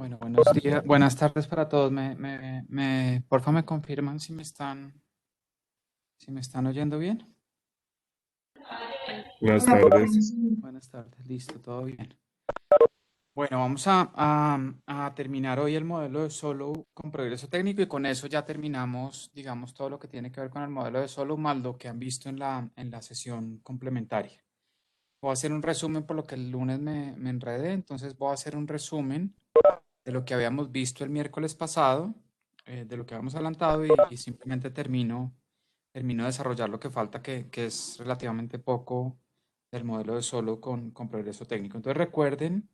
Bueno, buenos días, buenas tardes para todos. Porfa, me confirman si me están oyendo bien. Buenas tardes. Buenas tardes, listo, todo bien. Bueno, vamos a terminar hoy el modelo de Solow con progreso técnico y con eso ya terminamos, digamos, todo lo que tiene que ver con el modelo de Solow más lo que han visto en la sesión complementaria. Voy a hacer un resumen por lo que el lunes me enredé, entonces voy a hacer un resumen de lo que habíamos visto el miércoles pasado, de lo que habíamos adelantado y simplemente termino de desarrollar lo que falta, que es relativamente poco del modelo de Solo con progreso técnico. Entonces recuerden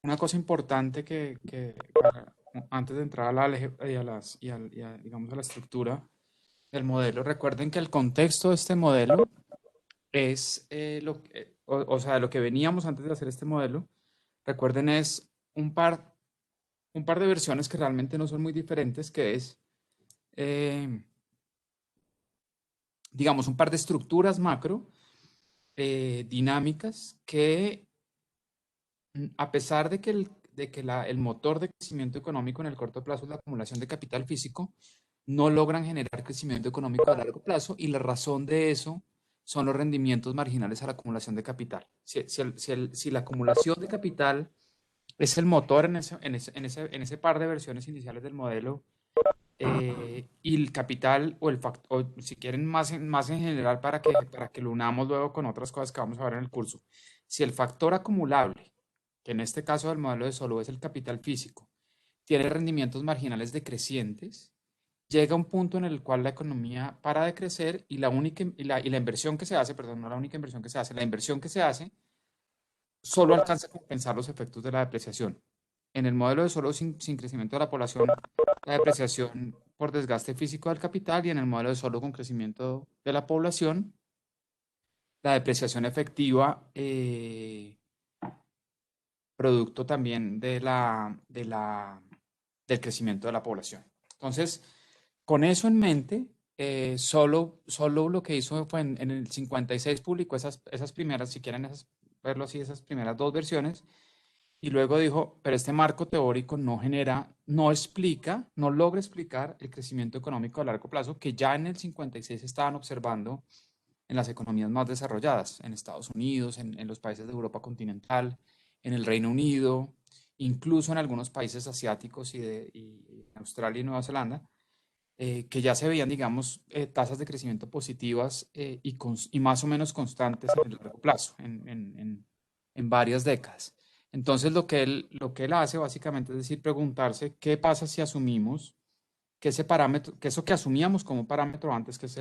una cosa importante antes de entrar a digamos, a la estructura del modelo, recuerden que el contexto de este modelo es o sea, de lo que veníamos antes de hacer este modelo, recuerden es un par de versiones que realmente no son muy diferentes, que es, eh, digamos, un par de estructuras macro dinámicas que, a pesar de que, el motor de crecimiento económico en el corto plazo es la acumulación de capital físico, no logran generar crecimiento económico a largo plazo y la razón de eso son los rendimientos marginales a la acumulación de capital. Si la acumulación de capital es el motor en ese par de versiones iniciales del modelo, y el capital o el factor, o si quieren más en general para que lo unamos luego con otras cosas que vamos a ver en el curso. Si el factor acumulable, que en este caso del modelo de Solow es el capital físico, tiene rendimientos marginales decrecientes, llega un punto en el cual la economía para de crecer y la inversión que se hace, perdón, no la única inversión que se hace, la inversión que se hace solo alcanza a compensar los efectos de la depreciación. En el modelo de solo sin crecimiento de la población, la depreciación por desgaste físico del capital, y en el modelo de solo con crecimiento de la población, la depreciación efectiva, producto también del crecimiento de la población. Entonces, con eso en mente, solo lo que hizo fue en el 56 publicó esas primeras, si quieren verlo así, esas primeras dos versiones. Y luego dijo, pero este marco teórico no genera, no explica, no logra explicar el crecimiento económico a largo plazo que ya en el 56 estaban observando en las economías más desarrolladas, en Estados Unidos, en los países de Europa continental, en el Reino Unido, incluso en algunos países asiáticos y Australia y Nueva Zelanda, que ya se veían, digamos, tasas de crecimiento positivas, y más o menos constantes en el largo plazo, en varias décadas. Entonces, lo que él hace básicamente es decir, preguntarse qué pasa si asumimos que ese parámetro, que eso que asumíamos como parámetro antes, que es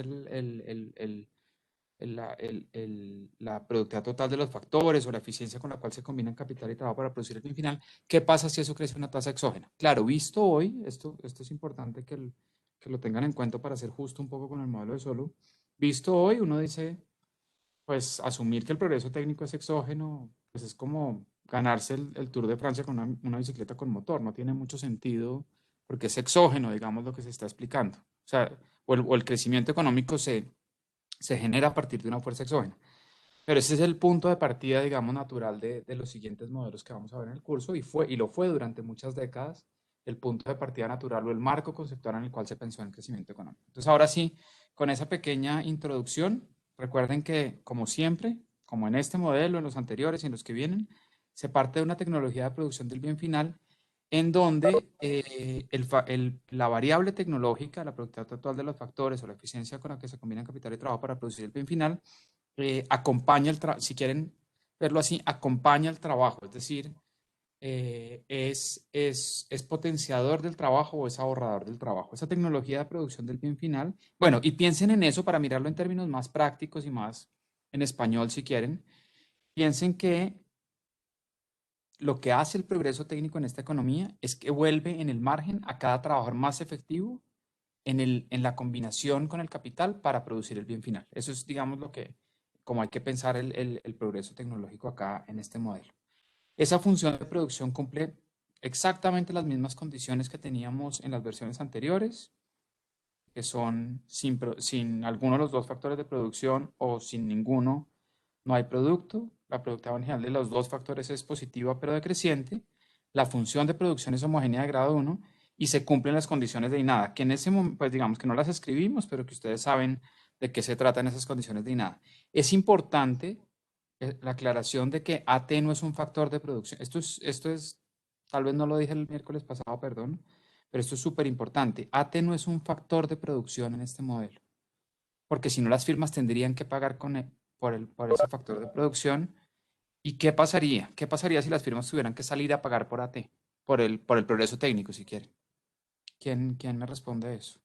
la productividad total de los factores o la eficiencia con la cual se combinan capital y trabajo para producir el bien final, ¿qué pasa si eso crece una tasa exógena? Claro, visto hoy, esto es importante que lo tengan en cuenta para ser justo un poco con el modelo de Solow. Visto hoy, uno dice, pues asumir que el progreso técnico es exógeno, pues es como ganarse el Tour de Francia con una bicicleta con motor, no tiene mucho sentido porque es exógeno, digamos, lo que se está explicando. O sea, o el crecimiento económico se genera a partir de una fuerza exógena. Pero ese es el punto de partida, digamos, natural de los siguientes modelos que vamos a ver en el curso y lo fue durante muchas décadas el punto de partida natural o el marco conceptual en el cual se pensó en el crecimiento económico. Entonces, ahora sí, con esa pequeña introducción, recuerden que, como siempre, como en este modelo, en los anteriores y en los que vienen, se parte de una tecnología de producción del bien final en donde la variable tecnológica, la productividad total de los factores o la eficiencia con la que se combinan capital y trabajo para producir el bien final, acompaña si quieren verlo así, acompaña el trabajo, es decir, es potenciador del trabajo o es ahorrador del trabajo. Esa tecnología de producción del bien final, bueno, y piensen en eso para mirarlo en términos más prácticos y más en español si quieren, piensen que lo que hace el progreso técnico en esta economía es que vuelve en el margen a cada trabajador más efectivo en la combinación con el capital para producir el bien final. Eso es, digamos, como hay que pensar el progreso tecnológico acá en este modelo. Esa función de producción cumple exactamente las mismas condiciones que teníamos en las versiones anteriores, que son sin alguno de los dos factores de producción o sin ninguno, no hay producto. La productividad general de los dos factores es positiva pero decreciente. la función de producción es homogénea de grado 1 y se cumplen las condiciones de INADA, que en ese momento, pues digamos que no las escribimos, pero que ustedes saben de qué se tratan esas condiciones de INADA. Es importante la aclaración de que AT no es un factor de producción. Esto es, tal vez no lo dije el miércoles pasado, perdón, pero esto es súper importante. AT no es un factor de producción en este modelo, porque si no las firmas tendrían que pagar por ese factor de producción. ¿Y qué pasaría? ¿Qué pasaría si las firmas tuvieran que salir a pagar por AT? Por el progreso técnico, si quieren. ¿Quién me responde eso?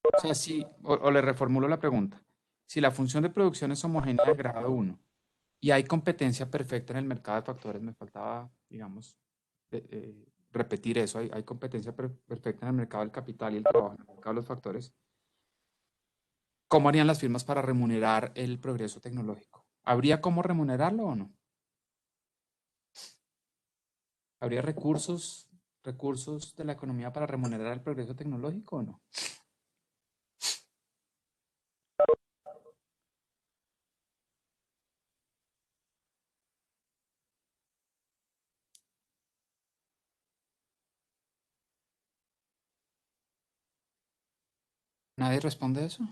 O sea, o le reformulo la pregunta. Si la función de producción es homogénea de grado 1 y hay competencia perfecta en el mercado de factores, me faltaba, digamos, repetir eso, hay competencia perfecta en el mercado del capital y el trabajo, en el mercado de los factores, ¿cómo harían las firmas para remunerar el progreso tecnológico? ¿Habría cómo remunerarlo o no? ¿Habría recursos de la economía para remunerar el progreso tecnológico o no? ¿Nadie responde eso?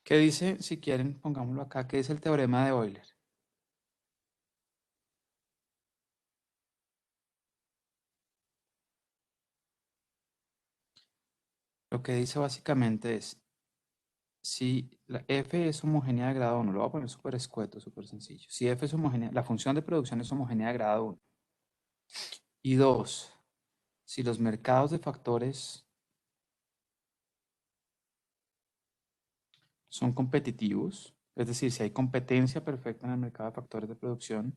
¿Qué dice, si quieren, pongámoslo acá, qué dice el teorema de Euler? Lo que dice básicamente es, si la f es homogénea de grado 1, lo voy a poner súper escueto, súper sencillo. Si f es homogénea, la función de producción es homogénea de grado 1. Y 2, si los mercados de factores son competitivos, es decir, si hay competencia perfecta en el mercado de factores de producción,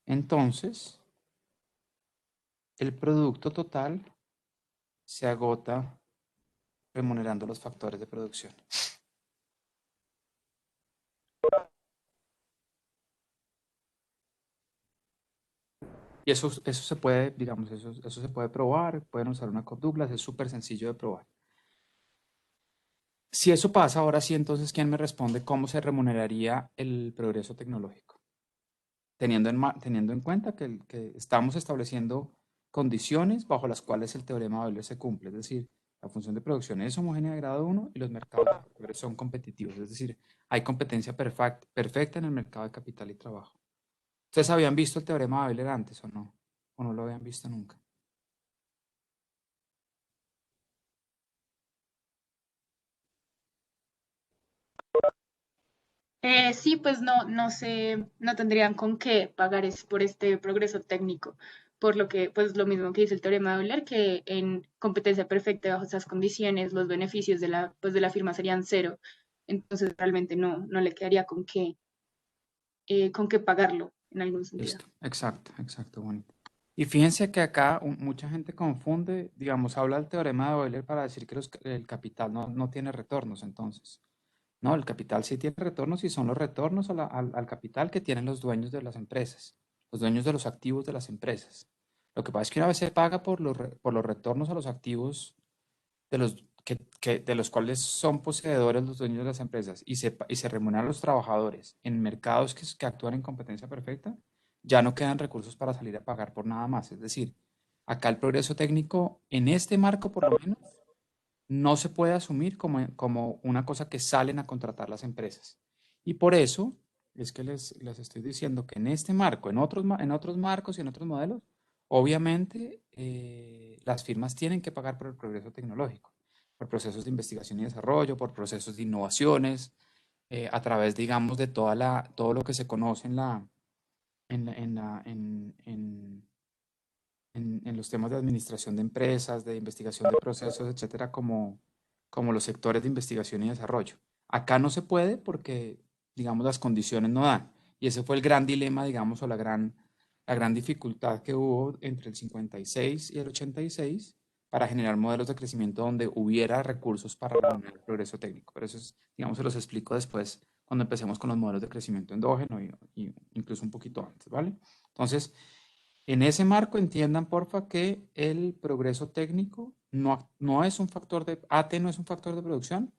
entonces el producto total se agota remunerando los factores de producción. Y eso se puede, digamos, eso se puede probar, pueden usar una Cobb-Douglas, es súper sencillo de probar. Si eso pasa, ahora sí, entonces, ¿quién me responde cómo se remuneraría el progreso tecnológico? Teniendo en cuenta que estamos estableciendo condiciones bajo las cuales el teorema de Euler se cumple, es decir, la función de producción es homogénea de grado 1 y los mercados de factores son competitivos, es decir, hay competencia perfecta en el mercado de capital y trabajo. ¿Ustedes habían visto el teorema de Euler antes o no? ¿O no lo habían visto nunca? Sí, pues no sé, no tendrían con qué pagar por este progreso técnico, por lo que, pues lo mismo que dice el teorema de Euler, que en competencia perfecta bajo esas condiciones, los beneficios de la firma serían cero. Entonces realmente no le quedaría con qué pagarlo en algún sentido. Listo, exacto, bueno. Y fíjense que acá mucha gente confunde, digamos, habla del teorema de Euler para decir que el capital no tiene retornos, entonces. No, el capital sí tiene retornos y son los retornos al capital que tienen los dueños de las empresas, los dueños de los activos de las empresas. Lo que pasa es que una vez se paga por los retornos a los activos de los cuales son poseedores los dueños de las empresas y se remuneran a los trabajadores en mercados que actúan en competencia perfecta, ya no quedan recursos para salir a pagar por nada más. Es decir, acá el progreso técnico, en este marco por lo menos, no se puede asumir como una cosa que salen a contratar las empresas. Y por eso es que les estoy diciendo que en este marco, en otros marcos y en otros modelos, obviamente las firmas tienen que pagar por el progreso tecnológico, por procesos de investigación y desarrollo, por procesos de innovaciones, a través, digamos, de todo lo que se conoce en los temas de administración de empresas, de investigación de procesos, etcétera, como los sectores de investigación y desarrollo. Acá no se puede porque, digamos, las condiciones no dan. Y ese fue el gran dilema, digamos, o la gran dificultad que hubo entre el 56 y el 86 para generar modelos de crecimiento donde hubiera recursos para remunerar el progreso técnico. Pero eso es, digamos, se los explico después cuando empecemos con los modelos de crecimiento endógeno y incluso un poquito antes, ¿vale? Entonces, en ese marco entiendan, porfa, que el progreso técnico no es un factor de, AT no es un factor de producción,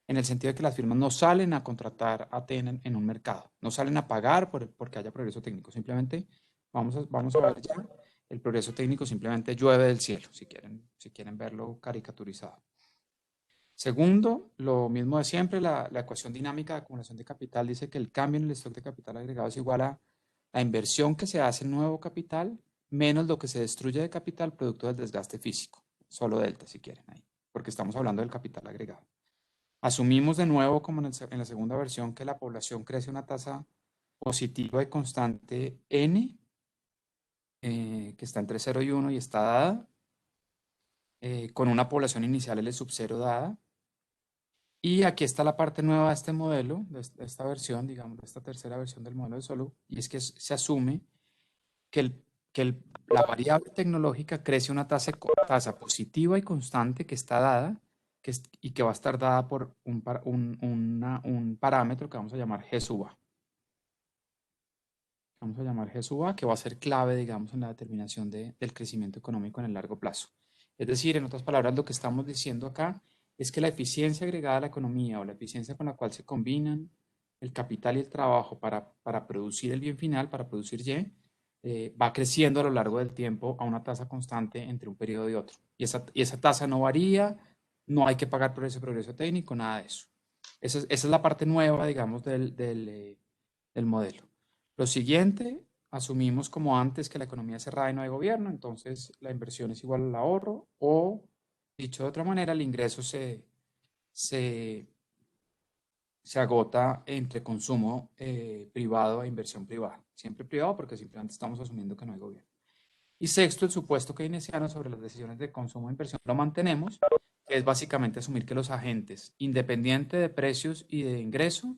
en el sentido de que las firmas no salen a contratar AT en un mercado, no salen a pagar porque haya progreso técnico, simplemente vamos a ver ya, el progreso técnico simplemente llueve del cielo, si quieren verlo caricaturizado. Segundo, lo mismo de siempre, la ecuación dinámica de acumulación de capital dice que el cambio en el stock de capital agregado es igual a la inversión que se hace en nuevo capital menos lo que se destruye de capital producto del desgaste físico. Solo delta, si quieren, ahí, porque estamos hablando del capital agregado. Asumimos de nuevo, como en la segunda versión, que la población crece a una tasa positiva y constante n, que está entre 0 y 1 y está dada, con una población inicial L sub 0 dada. Y aquí está la parte nueva de este modelo, de esta versión, digamos, de esta tercera versión del modelo de Solow, y es que se asume que la variable tecnológica crece una tasa positiva y constante que está dada y que va a estar dada por un parámetro que vamos a llamar G sub A. Vamos a llamar G sub A, que va a ser clave, digamos, en la determinación del crecimiento económico en el largo plazo. Es decir, en otras palabras, lo que estamos diciendo acá es que la eficiencia agregada a la economía o la eficiencia con la cual se combinan el capital y el trabajo para producir el bien final, para producir Y, va creciendo a lo largo del tiempo a una tasa constante entre un periodo y otro. Y esa tasa no varía, no hay que pagar por ese progreso técnico, nada de eso. Esa es la parte nueva, digamos, del modelo. Lo siguiente, asumimos como antes que la economía es cerrada y no hay gobierno, entonces la inversión es igual al ahorro o, dicho de otra manera, el ingreso se agota entre consumo privado e inversión privada. Siempre privado porque simplemente estamos asumiendo que no hay gobierno. Y sexto, el supuesto keynesiano sobre las decisiones de consumo e inversión lo mantenemos, que es básicamente asumir que los agentes, independiente de precios y de ingreso,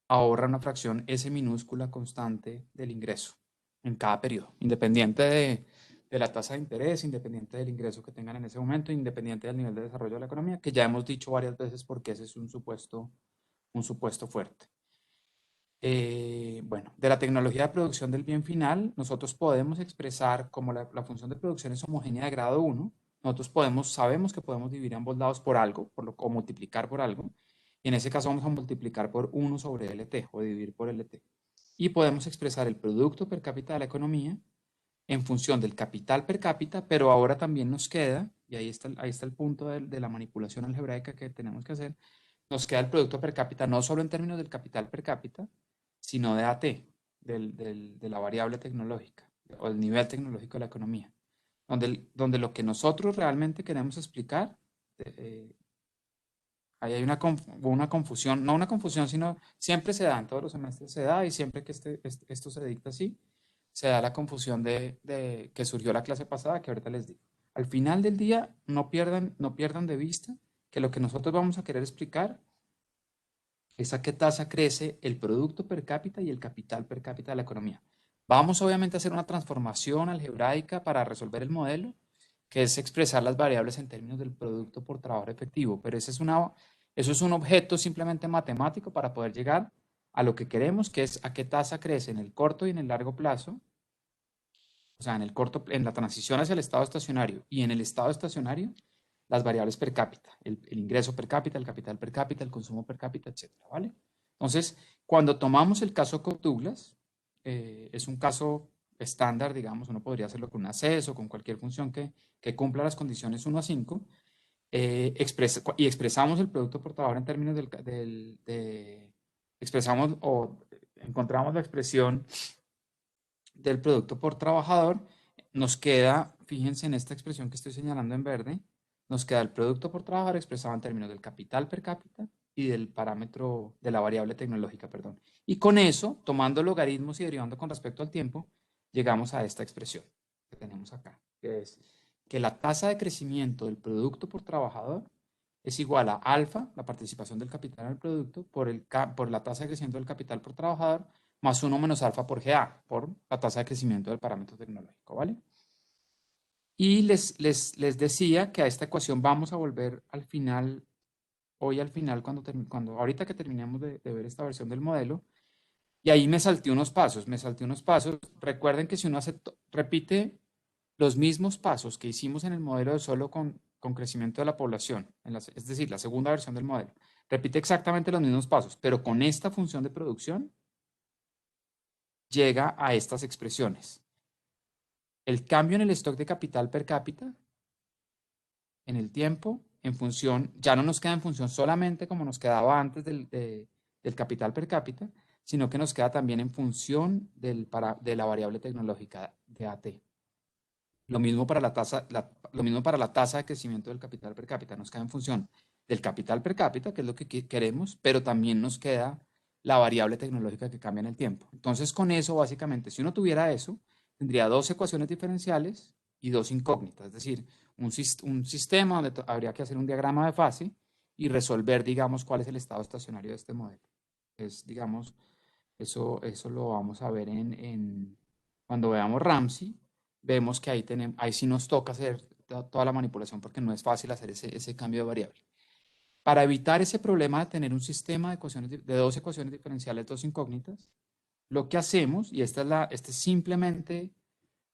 ahorran una fracción S minúscula constante del ingreso en cada periodo, independiente de la tasa de interés, independiente del ingreso que tengan en ese momento, independiente del nivel de desarrollo de la economía, que ya hemos dicho varias veces porque ese es un supuesto fuerte. Bueno, de la tecnología de producción del bien final, nosotros podemos expresar como la función de producción es homogénea de grado 1, nosotros sabemos que podemos dividir ambos lados por algo, o multiplicar por algo, y en ese caso vamos a multiplicar por 1 sobre LT o dividir por LT. Y podemos expresar el producto per cápita de la economía en función del capital per cápita, pero ahora también nos queda, y ahí está el punto de la manipulación algebraica que tenemos que hacer, nos queda el producto per cápita no solo en términos del capital per cápita, sino de AT, de la variable tecnológica o el nivel tecnológico de la economía, donde lo que nosotros realmente queremos explicar, ahí hay una confusión, no una confusión, sino siempre se da, en todos los semestres se da y siempre que esto se dicta así, se da la confusión de que surgió la clase pasada, que ahorita les digo. Al final del día, no pierdan de vista que lo que nosotros vamos a querer explicar es a qué tasa crece el producto per cápita y el capital per cápita de la economía. Vamos obviamente a hacer una transformación algebraica para resolver el modelo, que es expresar las variables en términos del producto por trabajador efectivo, pero eso es un objeto simplemente matemático para poder llegar a lo que queremos, que es a qué tasa crece en el corto y en el largo plazo, o sea, en la transición hacia el estado estacionario y en el estado estacionario, las variables per cápita, el ingreso per cápita, el capital per cápita, el consumo per cápita, etcétera, ¿vale? Entonces, cuando tomamos el caso Cobb-Douglas, es un caso estándar, digamos, uno podría hacerlo con una CES o con cualquier función que cumpla las condiciones 1 a 5, y expresamos el producto por trabajador en términos expresamos o encontramos la expresión del producto por trabajador, nos queda, fíjense en esta expresión que estoy señalando en verde, nos queda el producto por trabajador expresado en términos del capital per cápita y del parámetro de la variable tecnológica, perdón. Y con eso, tomando logaritmos y derivando con respecto al tiempo, llegamos a esta expresión que tenemos acá, que es que la tasa de crecimiento del producto por trabajador es igual a alfa, la participación del capital en el producto, por la tasa de crecimiento del capital por trabajador, más 1 menos alfa por GA, por la tasa de crecimiento del parámetro tecnológico, ¿vale? Y les decía que a esta ecuación vamos a volver al final, hoy al final, ahorita que terminemos de ver esta versión del modelo, y ahí me salté unos pasos. Recuerden que si uno repite los mismos pasos que hicimos en el modelo de solo con con crecimiento de la población, es decir, la segunda versión del modelo, repite exactamente los mismos pasos, pero con esta función de producción llega a estas expresiones. El cambio en el stock de capital per cápita en el tiempo, en función, ya no nos queda en función solamente como nos quedaba antes del capital per cápita, sino que nos queda también en función de la variable tecnológica de AT. Lo mismo para lo mismo para la tasa de crecimiento del capital per cápita. Nos queda en función del capital per cápita, que es lo que queremos, pero también nos queda la variable tecnológica que cambia en el tiempo. Entonces, con eso, básicamente, si uno tuviera eso, tendría dos ecuaciones diferenciales y dos incógnitas. Es decir, un sistema donde habría que hacer un diagrama de fase y resolver, digamos, cuál es el estado estacionario de este modelo. Es, digamos, eso lo vamos a ver cuando veamos Ramsey. Vemos que ahí sí nos toca hacer toda la manipulación porque no es fácil hacer ese cambio de variable. Para evitar ese problema de tener un sistema de dos ecuaciones diferenciales, dos incógnitas, lo que hacemos, y esta es simplemente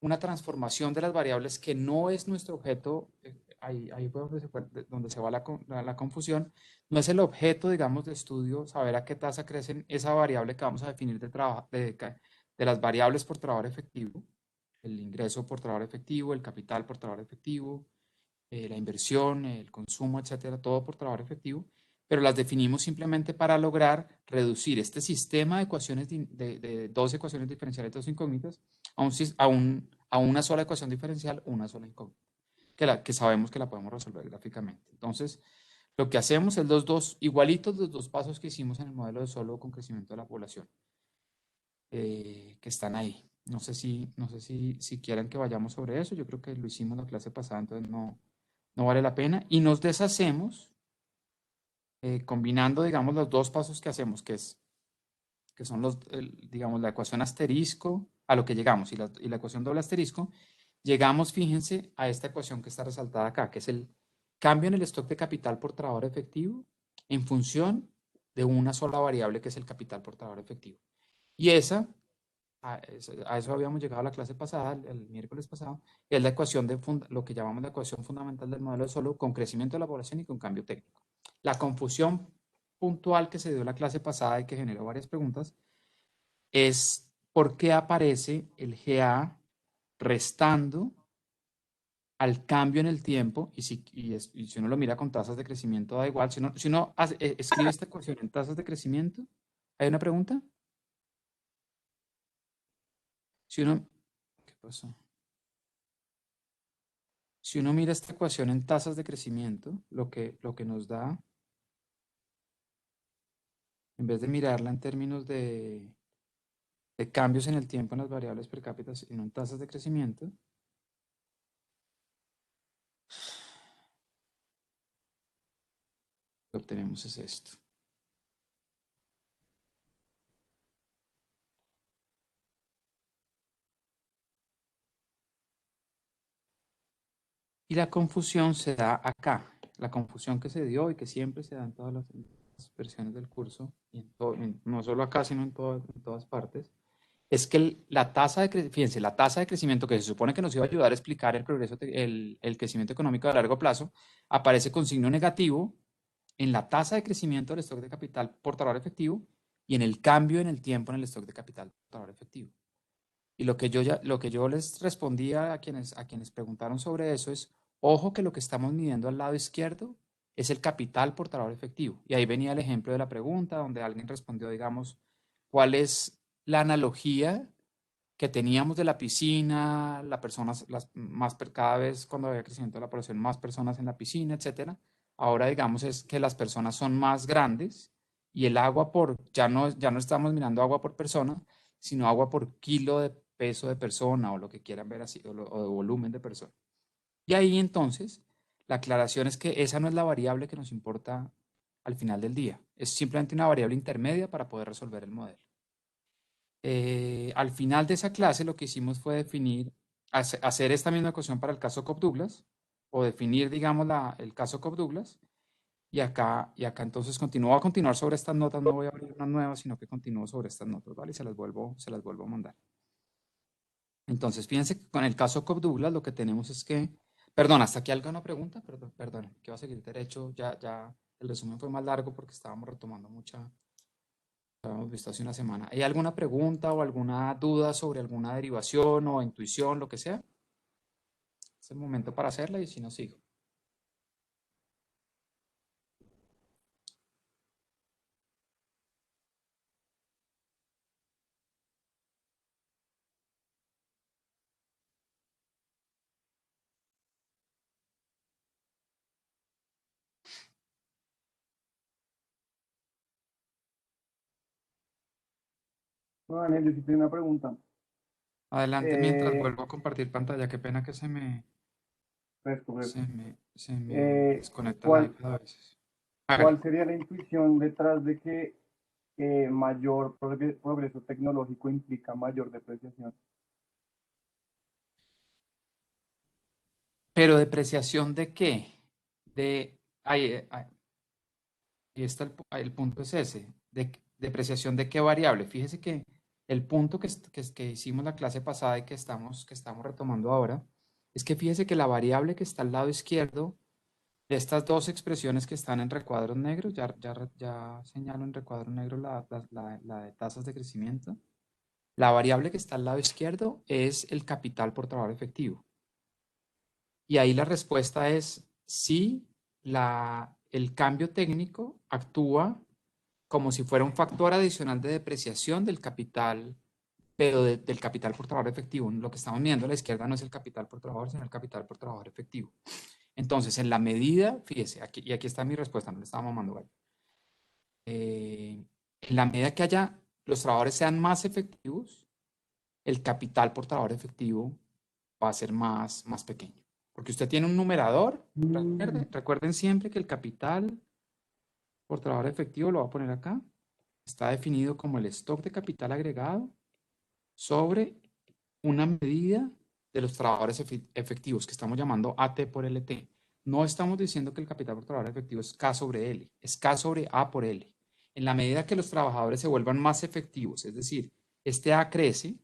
una transformación de las variables que no es nuestro objeto, ahí fue donde se va la confusión, no es el objeto, digamos, de estudio, saber a qué tasa crecen esa variable que vamos a definir de las variables por trabajador efectivo, el ingreso por trabajador efectivo, el capital por trabajador efectivo, la inversión, el consumo, etcétera, todo por trabajador efectivo, pero las definimos simplemente para lograr reducir este sistema de ecuaciones de dos ecuaciones diferenciales, dos incógnitas, a una sola ecuación diferencial, una sola incógnita, que sabemos que la podemos resolver gráficamente. Entonces, lo que hacemos es igualitos los dos pasos que hicimos en el modelo de Solow con crecimiento de la población, que están ahí. No sé si quieren que vayamos sobre eso. Yo creo que lo hicimos la clase pasada, entonces no vale la pena. Y nos deshacemos combinando, digamos, los dos pasos que hacemos, que son digamos, la ecuación asterisco, a lo que llegamos, y la ecuación doble asterisco, llegamos, fíjense, a esta ecuación que está resaltada acá, que es el cambio en el stock de capital por trabajador efectivo en función de una sola variable, que es el capital por trabajador efectivo. Y a eso habíamos llegado a la clase pasada, el miércoles pasado, que es la ecuación lo que llamamos la ecuación fundamental del modelo de Solow con crecimiento de la población y con cambio técnico. La confusión puntual que se dio en la clase pasada y que generó varias preguntas es por qué aparece el GA restando al cambio en el tiempo, y si uno lo mira con tasas de crecimiento da igual. Si uno escribe esta ecuación en tasas de crecimiento, ¿hay una pregunta? ¿Qué pasó? Si uno mira esta ecuación en tasas de crecimiento, lo que nos da, en vez de mirarla en términos de cambios en el tiempo en las variables per cápita, sino en tasas de crecimiento, lo que obtenemos es esto. Y la confusión se da acá. La confusión que se dio y que siempre se da en todas las versiones del curso, y no solo acá, sino en todas partes, es que la tasa fíjense, la tasa de crecimiento que se supone que nos iba a ayudar a explicar el progreso, el crecimiento económico a largo plazo, aparece con signo negativo en la tasa de crecimiento del stock de capital por trabajador efectivo y en el cambio en el tiempo en el stock de capital por trabajador efectivo. Y lo que yo les respondía a quienes preguntaron sobre eso es, ojo que lo que estamos midiendo al lado izquierdo es el capital por trabajador efectivo. Y ahí venía el ejemplo de la pregunta donde alguien respondió, digamos, ¿cuál es la analogía que teníamos de la piscina, cada vez cuando había crecimiento de la población, más personas en la piscina, etcétera? Ahora, digamos, es que las personas son más grandes y el agua ya no estamos mirando agua por persona, sino agua por kilo de peso de persona o lo que quieran ver así, o de volumen de persona. Y ahí entonces, la aclaración es que esa no es la variable que nos importa al final del día, es simplemente una variable intermedia para poder resolver el modelo. Al final de esa clase lo que hicimos fue hacer esta misma ecuación para el caso Cobb-Douglas, o definir, digamos, el caso Cobb-Douglas, y acá entonces voy a continuar sobre estas notas, no voy a abrir unas nuevas, sino que continúo sobre estas notas, ¿vale? Y se las vuelvo a mandar. Entonces, fíjense que con el caso Cobb-Douglas lo que tenemos es que Perdón, hasta aquí alguna pregunta, perdón, que va a seguir derecho, ya el resumen fue más largo porque estábamos retomando mucha, lo habíamos visto hace una semana. ¿Hay alguna pregunta o alguna duda sobre alguna derivación o intuición, lo que sea? Es el momento para hacerla y si no, sigo. No, Daniel, yo sí tengo una pregunta. Adelante mientras Eh, vuelvo a compartir pantalla. Qué pena que fresco, fresco. se me Eh, desconecta la ¿cuál, iPad a veces. Hágale. ¿Cuál sería la intuición detrás de que mayor progreso tecnológico implica mayor depreciación? Pero depreciación de qué? Ahí está el punto es ese. Depreciación de qué variable. Fíjese que el punto que hicimos la clase pasada y que estamos retomando ahora es que fíjese que la variable que está al lado izquierdo de estas dos expresiones que están en recuadros negros, ya señalo en recuadro negro la de tasas de crecimiento. La variable que está al lado izquierdo es el capital por trabajo efectivo. Y ahí la respuesta es sí, el cambio técnico actúa como si fuera un factor adicional de depreciación del capital, pero del capital por trabajador efectivo. Lo que estamos viendo a la izquierda no es el capital por trabajador, sino el capital por trabajador efectivo. Entonces, en la medida, fíjese, y aquí está mi respuesta, no le estaba mamando gallo. En la medida que los trabajadores sean más efectivos, el capital por trabajador efectivo va a ser más pequeño. Porque usted tiene un numerador, Mm, recuerden siempre que el capital por trabajador efectivo, lo voy a poner acá, está definido como el stock de capital agregado sobre una medida de los trabajadores efectivos, que estamos llamando AT por LT. No estamos diciendo que el capital por trabajador efectivo es K sobre L, es K sobre A por L. En la medida que los trabajadores se vuelvan más efectivos, es decir, este A crece,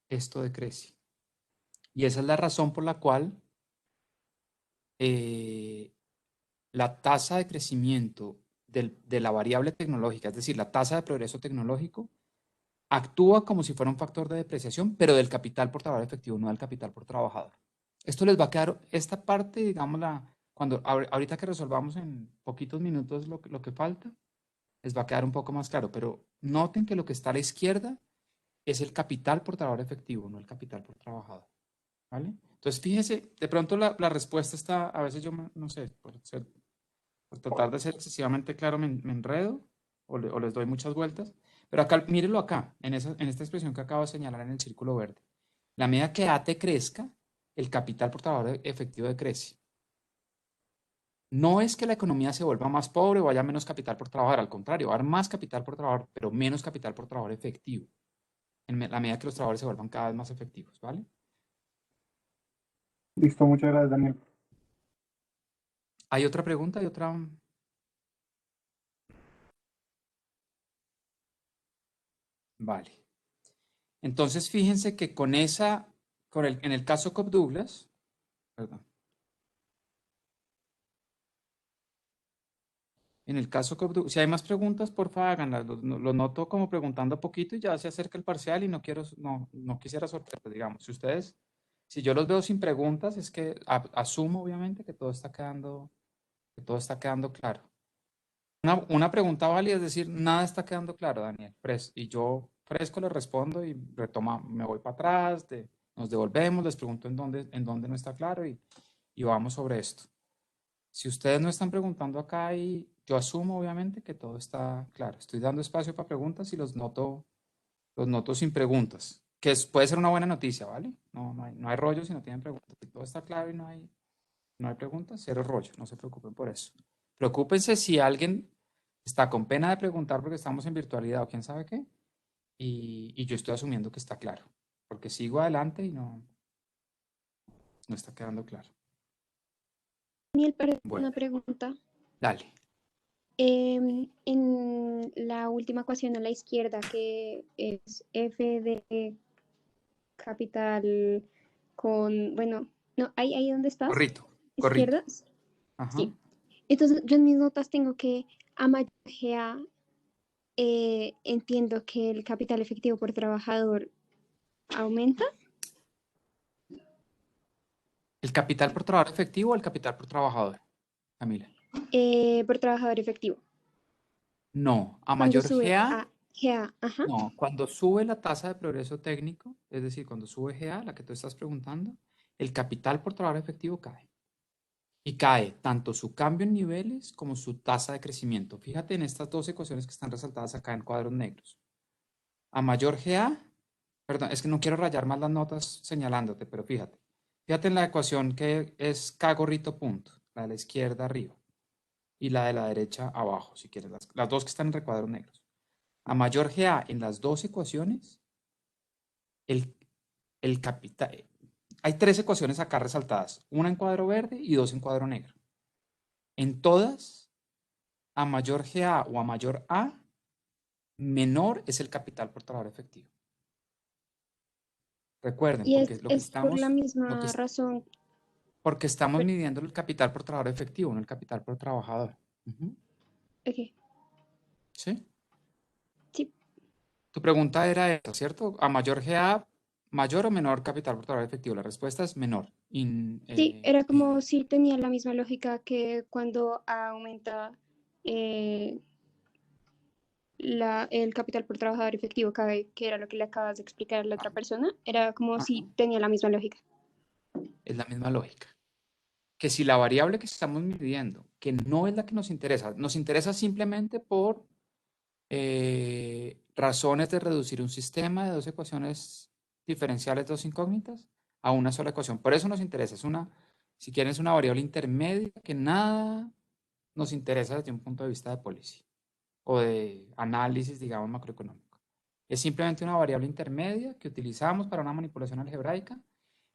esto decrece. Y esa es la razón por la cual la tasa de crecimiento de la variable tecnológica, es decir, la tasa de progreso tecnológico, actúa como si fuera un factor de depreciación, pero del capital por trabajador efectivo, no del capital por trabajador. Esto les va a quedar, esta parte, digámosla, ahorita que resolvamos en poquitos minutos lo que falta, les va a quedar un poco más claro, pero noten que lo que está a la izquierda es el capital por trabajador efectivo, no el capital por trabajador. ¿Vale? Entonces, fíjese, de pronto la respuesta está, a veces yo, no sé, por tratar de ser excesivamente claro me enredo o les doy muchas vueltas, pero acá, mírenlo acá, en esta expresión que acabo de señalar en el círculo verde. La medida que AT crezca, el capital por trabajador efectivo decrece. No es que la economía se vuelva más pobre o haya menos capital por trabajador, al contrario, va a haber más capital por trabajador, pero menos capital por trabajador efectivo, en la medida que los trabajadores se vuelvan cada vez más efectivos, ¿vale? listo, muchas gracias, Daniel. ¿Hay otra pregunta? ¿Hay otra? Vale. Entonces, fíjense que en el caso Cobb Douglas, perdón, en el caso Cobb Douglas, si hay más preguntas, por favor, háganlas. Lo noto como preguntando poquito y ya se acerca el parcial y no quisiera sorprender, digamos. Si yo los veo sin preguntas, es que asumo, obviamente, que todo está quedando claro. Una pregunta válida es decir, nada está quedando claro, Daniel. Y yo fresco le respondo y me voy para atrás, nos devolvemos, les pregunto en dónde no está claro y vamos sobre esto. Si ustedes no están preguntando acá y yo asumo obviamente que todo está claro. Estoy dando espacio para preguntas y los noto sin preguntas, puede ser una buena noticia, ¿vale? No hay rollo si no tienen preguntas. Si todo está claro y no hay preguntas, cero rollo, no se preocupen por eso. Preocúpense si alguien está con pena de preguntar porque estamos en virtualidad o quién sabe qué, y yo estoy asumiendo que está claro, porque sigo adelante y no está quedando claro. Daniel, pero Bueno, una pregunta. dale. En la última ecuación a la izquierda, que es f de capital con, bueno, no, ahí donde estás, Gorrito. izquierda, Ajá. sí. Entonces yo en mis notas tengo que a mayor GA entiendo que el capital efectivo por trabajador aumenta. ¿El capital por trabajador efectivo o el capital por trabajador, Camila? Por trabajador efectivo. No, a Cuando mayor sube GA, a GA, ajá. no, cuando sube la tasa de progreso técnico, es decir, cuando sube GA, la que tú estás preguntando, el capital por trabajador efectivo cae. Y cae tanto su cambio en niveles como su tasa de crecimiento. Fíjate en estas dos ecuaciones que están resaltadas acá en cuadros negros. A mayor GA, perdón, es que no quiero rayar más las notas señalándote, pero fíjate. Fíjate en la ecuación que es K gorrito punto, la de la izquierda arriba y la de la derecha abajo, si quieres, las dos que están en recuadros negros. A mayor GA en las dos ecuaciones, el capital... Hay tres ecuaciones acá resaltadas, una en cuadro verde y dos en cuadro negro. En todas, a mayor GA o a mayor A, menor es el capital por trabajador efectivo. Recuerden, Y porque lo que es por la estamos, misma razón. porque estamos midiendo el capital por trabajador efectivo, no el capital por trabajador. Ok, ¿Sí? sí. Tu pregunta era esta, ¿cierto? A mayor GA, mayor o menor capital por trabajador efectivo. La respuesta es menor. Sí, era como si tenía la misma lógica que cuando aumenta eh, el capital por trabajador efectivo, que era lo que le acabas de explicar a la otra persona, era como si tenía la misma lógica. Es la misma lógica. Que si la variable que estamos midiendo, que no es la que nos interesa simplemente por razones de reducir un sistema de dos ecuaciones diferenciales, dos incógnitas, a una sola ecuación. Por eso nos interesa. Si quieren, es una variable intermedia que nada nos interesa desde un punto de vista de policy o de análisis, digamos, macroeconómico. Es simplemente una variable intermedia que utilizamos para una manipulación algebraica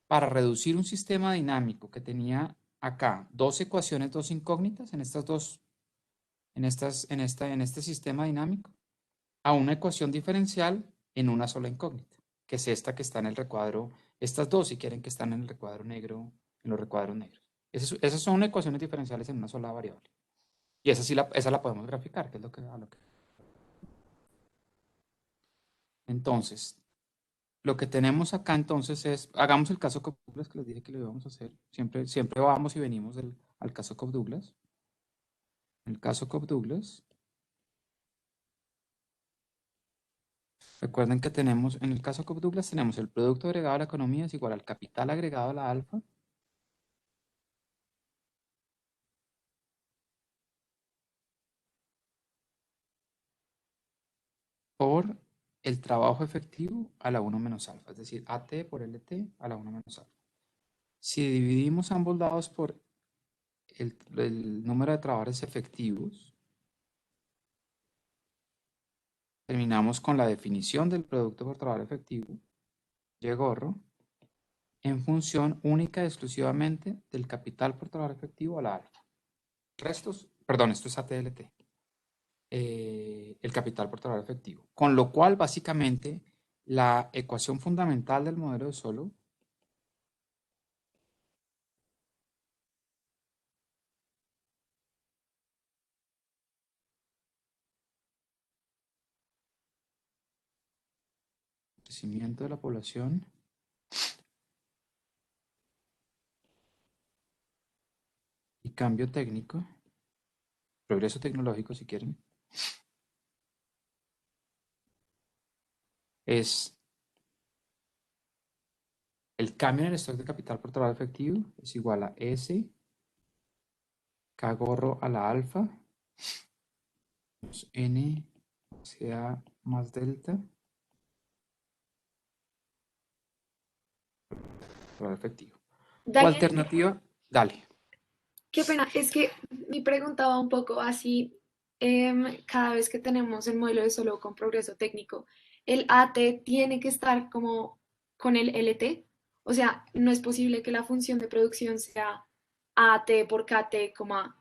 para reducir un sistema dinámico que tenía acá dos ecuaciones, dos incógnitas en estas dos, en este sistema dinámico, a una ecuación diferencial en una sola incógnita, que es esta que está en el recuadro, estas dos si quieren que están en el recuadro negro, en los recuadros negros. Esas son ecuaciones diferenciales en una sola variable. Y esa la podemos graficar, que es a lo que... Entonces, lo que tenemos acá entonces es, hagamos el caso Cobb-Douglas que les dije que lo íbamos a hacer. Siempre vamos y venimos al caso Cobb-Douglas. El caso Cobb-Douglas. Recuerden que tenemos, en el caso Cobb-Douglas tenemos el producto agregado a la economía es igual al capital agregado a la alfa por el trabajo efectivo a la 1 menos alfa, es decir, AT por LT a la 1 menos alfa. Si dividimos ambos lados por el número de trabajadores efectivos, terminamos con la definición del producto por trabajador efectivo, Y gorro, en función única y exclusivamente del capital por trabajador efectivo a la alfa. Restos, perdón, esto es ATLT. El capital por trabajador efectivo. Con lo cual, básicamente, la ecuación fundamental del modelo de Solow crecimiento de la población y cambio técnico, progreso tecnológico si quieren, es el cambio en el stock de capital por trabajador efectivo es igual a S K gorro a la alfa N sea más delta trabajador efectivo. O Daniel, alternativa, dale. qué pena, es que mi pregunta va un poco así, cada vez que tenemos el modelo de solo con progreso técnico, el AT tiene que estar como con el LT, o sea, no es posible que la función de producción sea AT por KT,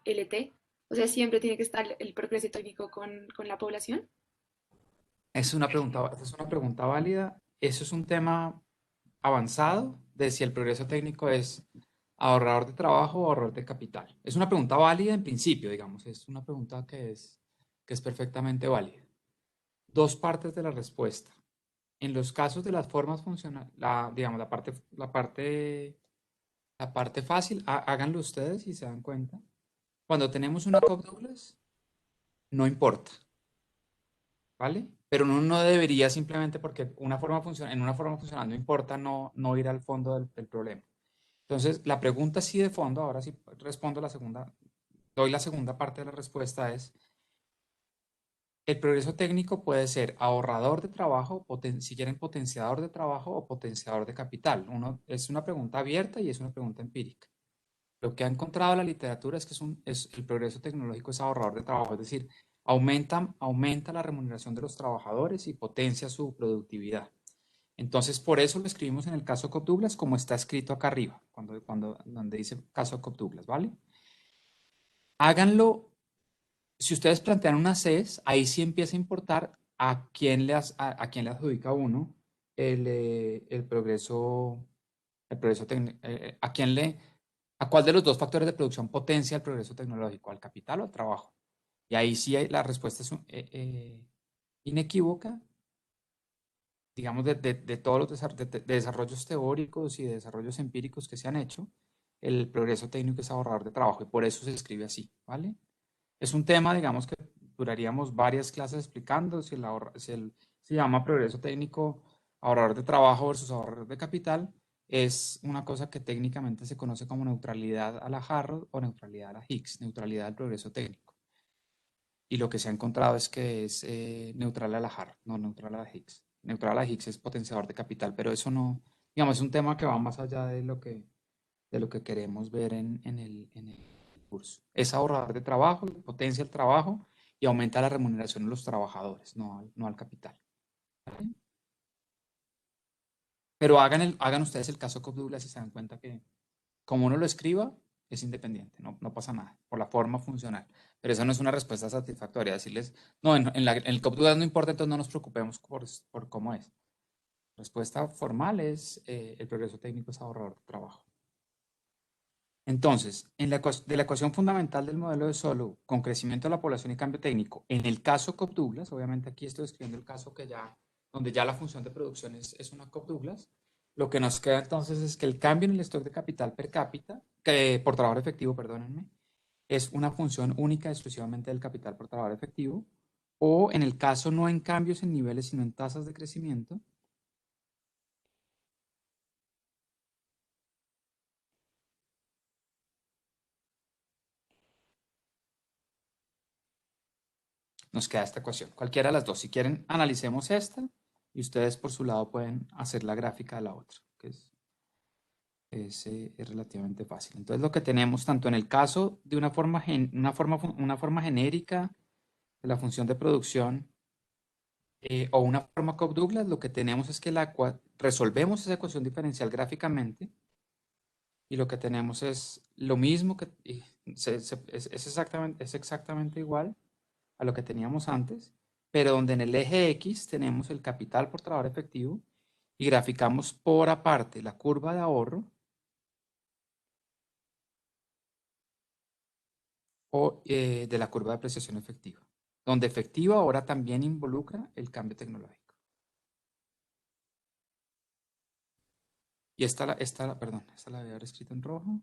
LT, o sea, siempre tiene que estar el progreso técnico con la población. Esa es una pregunta válida. Eso es un tema avanzado de si el progreso técnico es ahorrador de trabajo o ahorrador de capital. Es una pregunta válida en principio, digamos, es una pregunta que es perfectamente válida. Dos partes de la respuesta. En los casos de las formas funcionales, digamos, la parte fácil, háganlo ustedes y se dan cuenta. Cuando tenemos una Cobb-Douglas, no importa, ¿vale? Pero uno no debería simplemente porque en una forma funcional no importa no ir al fondo del problema. Entonces, la pregunta sí de fondo, ahora sí respondo doy la segunda parte de la respuesta es, el progreso técnico puede ser ahorrador de trabajo, si quieren potenciador de trabajo o potenciador de capital. Es una pregunta abierta y es una pregunta empírica. Lo que ha encontrado la literatura es que el progreso tecnológico es ahorrador de trabajo, es decir, aumenta la remuneración de los trabajadores y potencia su productividad. Entonces, por eso lo escribimos en el caso Cobb-Douglas como está escrito acá arriba, donde dice caso Cobb-Douglas, ¿vale? Háganlo, si ustedes plantean una CES, ahí sí empieza a importar a quién le adjudica uno el progreso técnico, a cuál de los dos factores de producción potencia el progreso tecnológico, al capital o al trabajo. Y ahí sí la respuesta es inequívoca, digamos, de todos los desarrollos teóricos y de desarrollos empíricos que se han hecho, el progreso técnico es ahorrador de trabajo y por eso se escribe así, ¿vale? Es un tema, digamos, que duraríamos varias clases explicando se llama progreso técnico ahorrador de trabajo versus ahorrador de capital. Es una cosa que técnicamente se conoce como neutralidad a la Harrod o neutralidad a la Higgs, neutralidad del progreso técnico. Y lo que se ha encontrado es que es neutral a la Harrod, no neutral a la Higgs. Neutral a la Higgs es potenciador de capital, pero eso no, digamos, es un tema que va más allá de lo que queremos ver en el curso. Es ahorrador de trabajo, potencia el trabajo y aumenta la remuneración de los trabajadores, no al capital. ¿Vale? Pero hagan ustedes el caso Cobb-Douglas y se dan cuenta que como uno lo escriba, es independiente, no pasa nada, por la forma funcional. Pero esa no es una respuesta satisfactoria. Decirles, no, en el Cobb-Douglas no importa, entonces no nos preocupemos por cómo es. Respuesta formal es el progreso técnico es ahorrador de trabajo. Entonces, de la ecuación fundamental del modelo de Solow con crecimiento de la población y cambio técnico, en el caso Cobb-Douglas, obviamente aquí estoy escribiendo el caso donde ya la función de producción es una Cobb-Douglas, lo que nos queda entonces es que el cambio en el stock de capital per cápita, por trabajador efectivo, perdónenme, es una función única exclusivamente del capital por trabajador efectivo, o en el caso no en cambios en niveles, sino en tasas de crecimiento, nos queda esta ecuación. Cualquiera de las dos. Si quieren, analicemos esta y ustedes por su lado pueden hacer la gráfica de la otra, que es relativamente fácil. Entonces, lo que tenemos tanto en el caso de una forma genérica de la función de producción o una forma Cobb-Douglas, lo que tenemos es que resolvemos esa ecuación diferencial gráficamente y lo que tenemos es lo mismo es exactamente igual a lo que teníamos antes, pero donde en el eje X tenemos el capital por trabajador efectivo y graficamos por aparte la curva de ahorro o de la curva de apreciación efectiva, donde efectiva ahora también involucra el cambio tecnológico. Y esta la voy a haber escrito en rojo.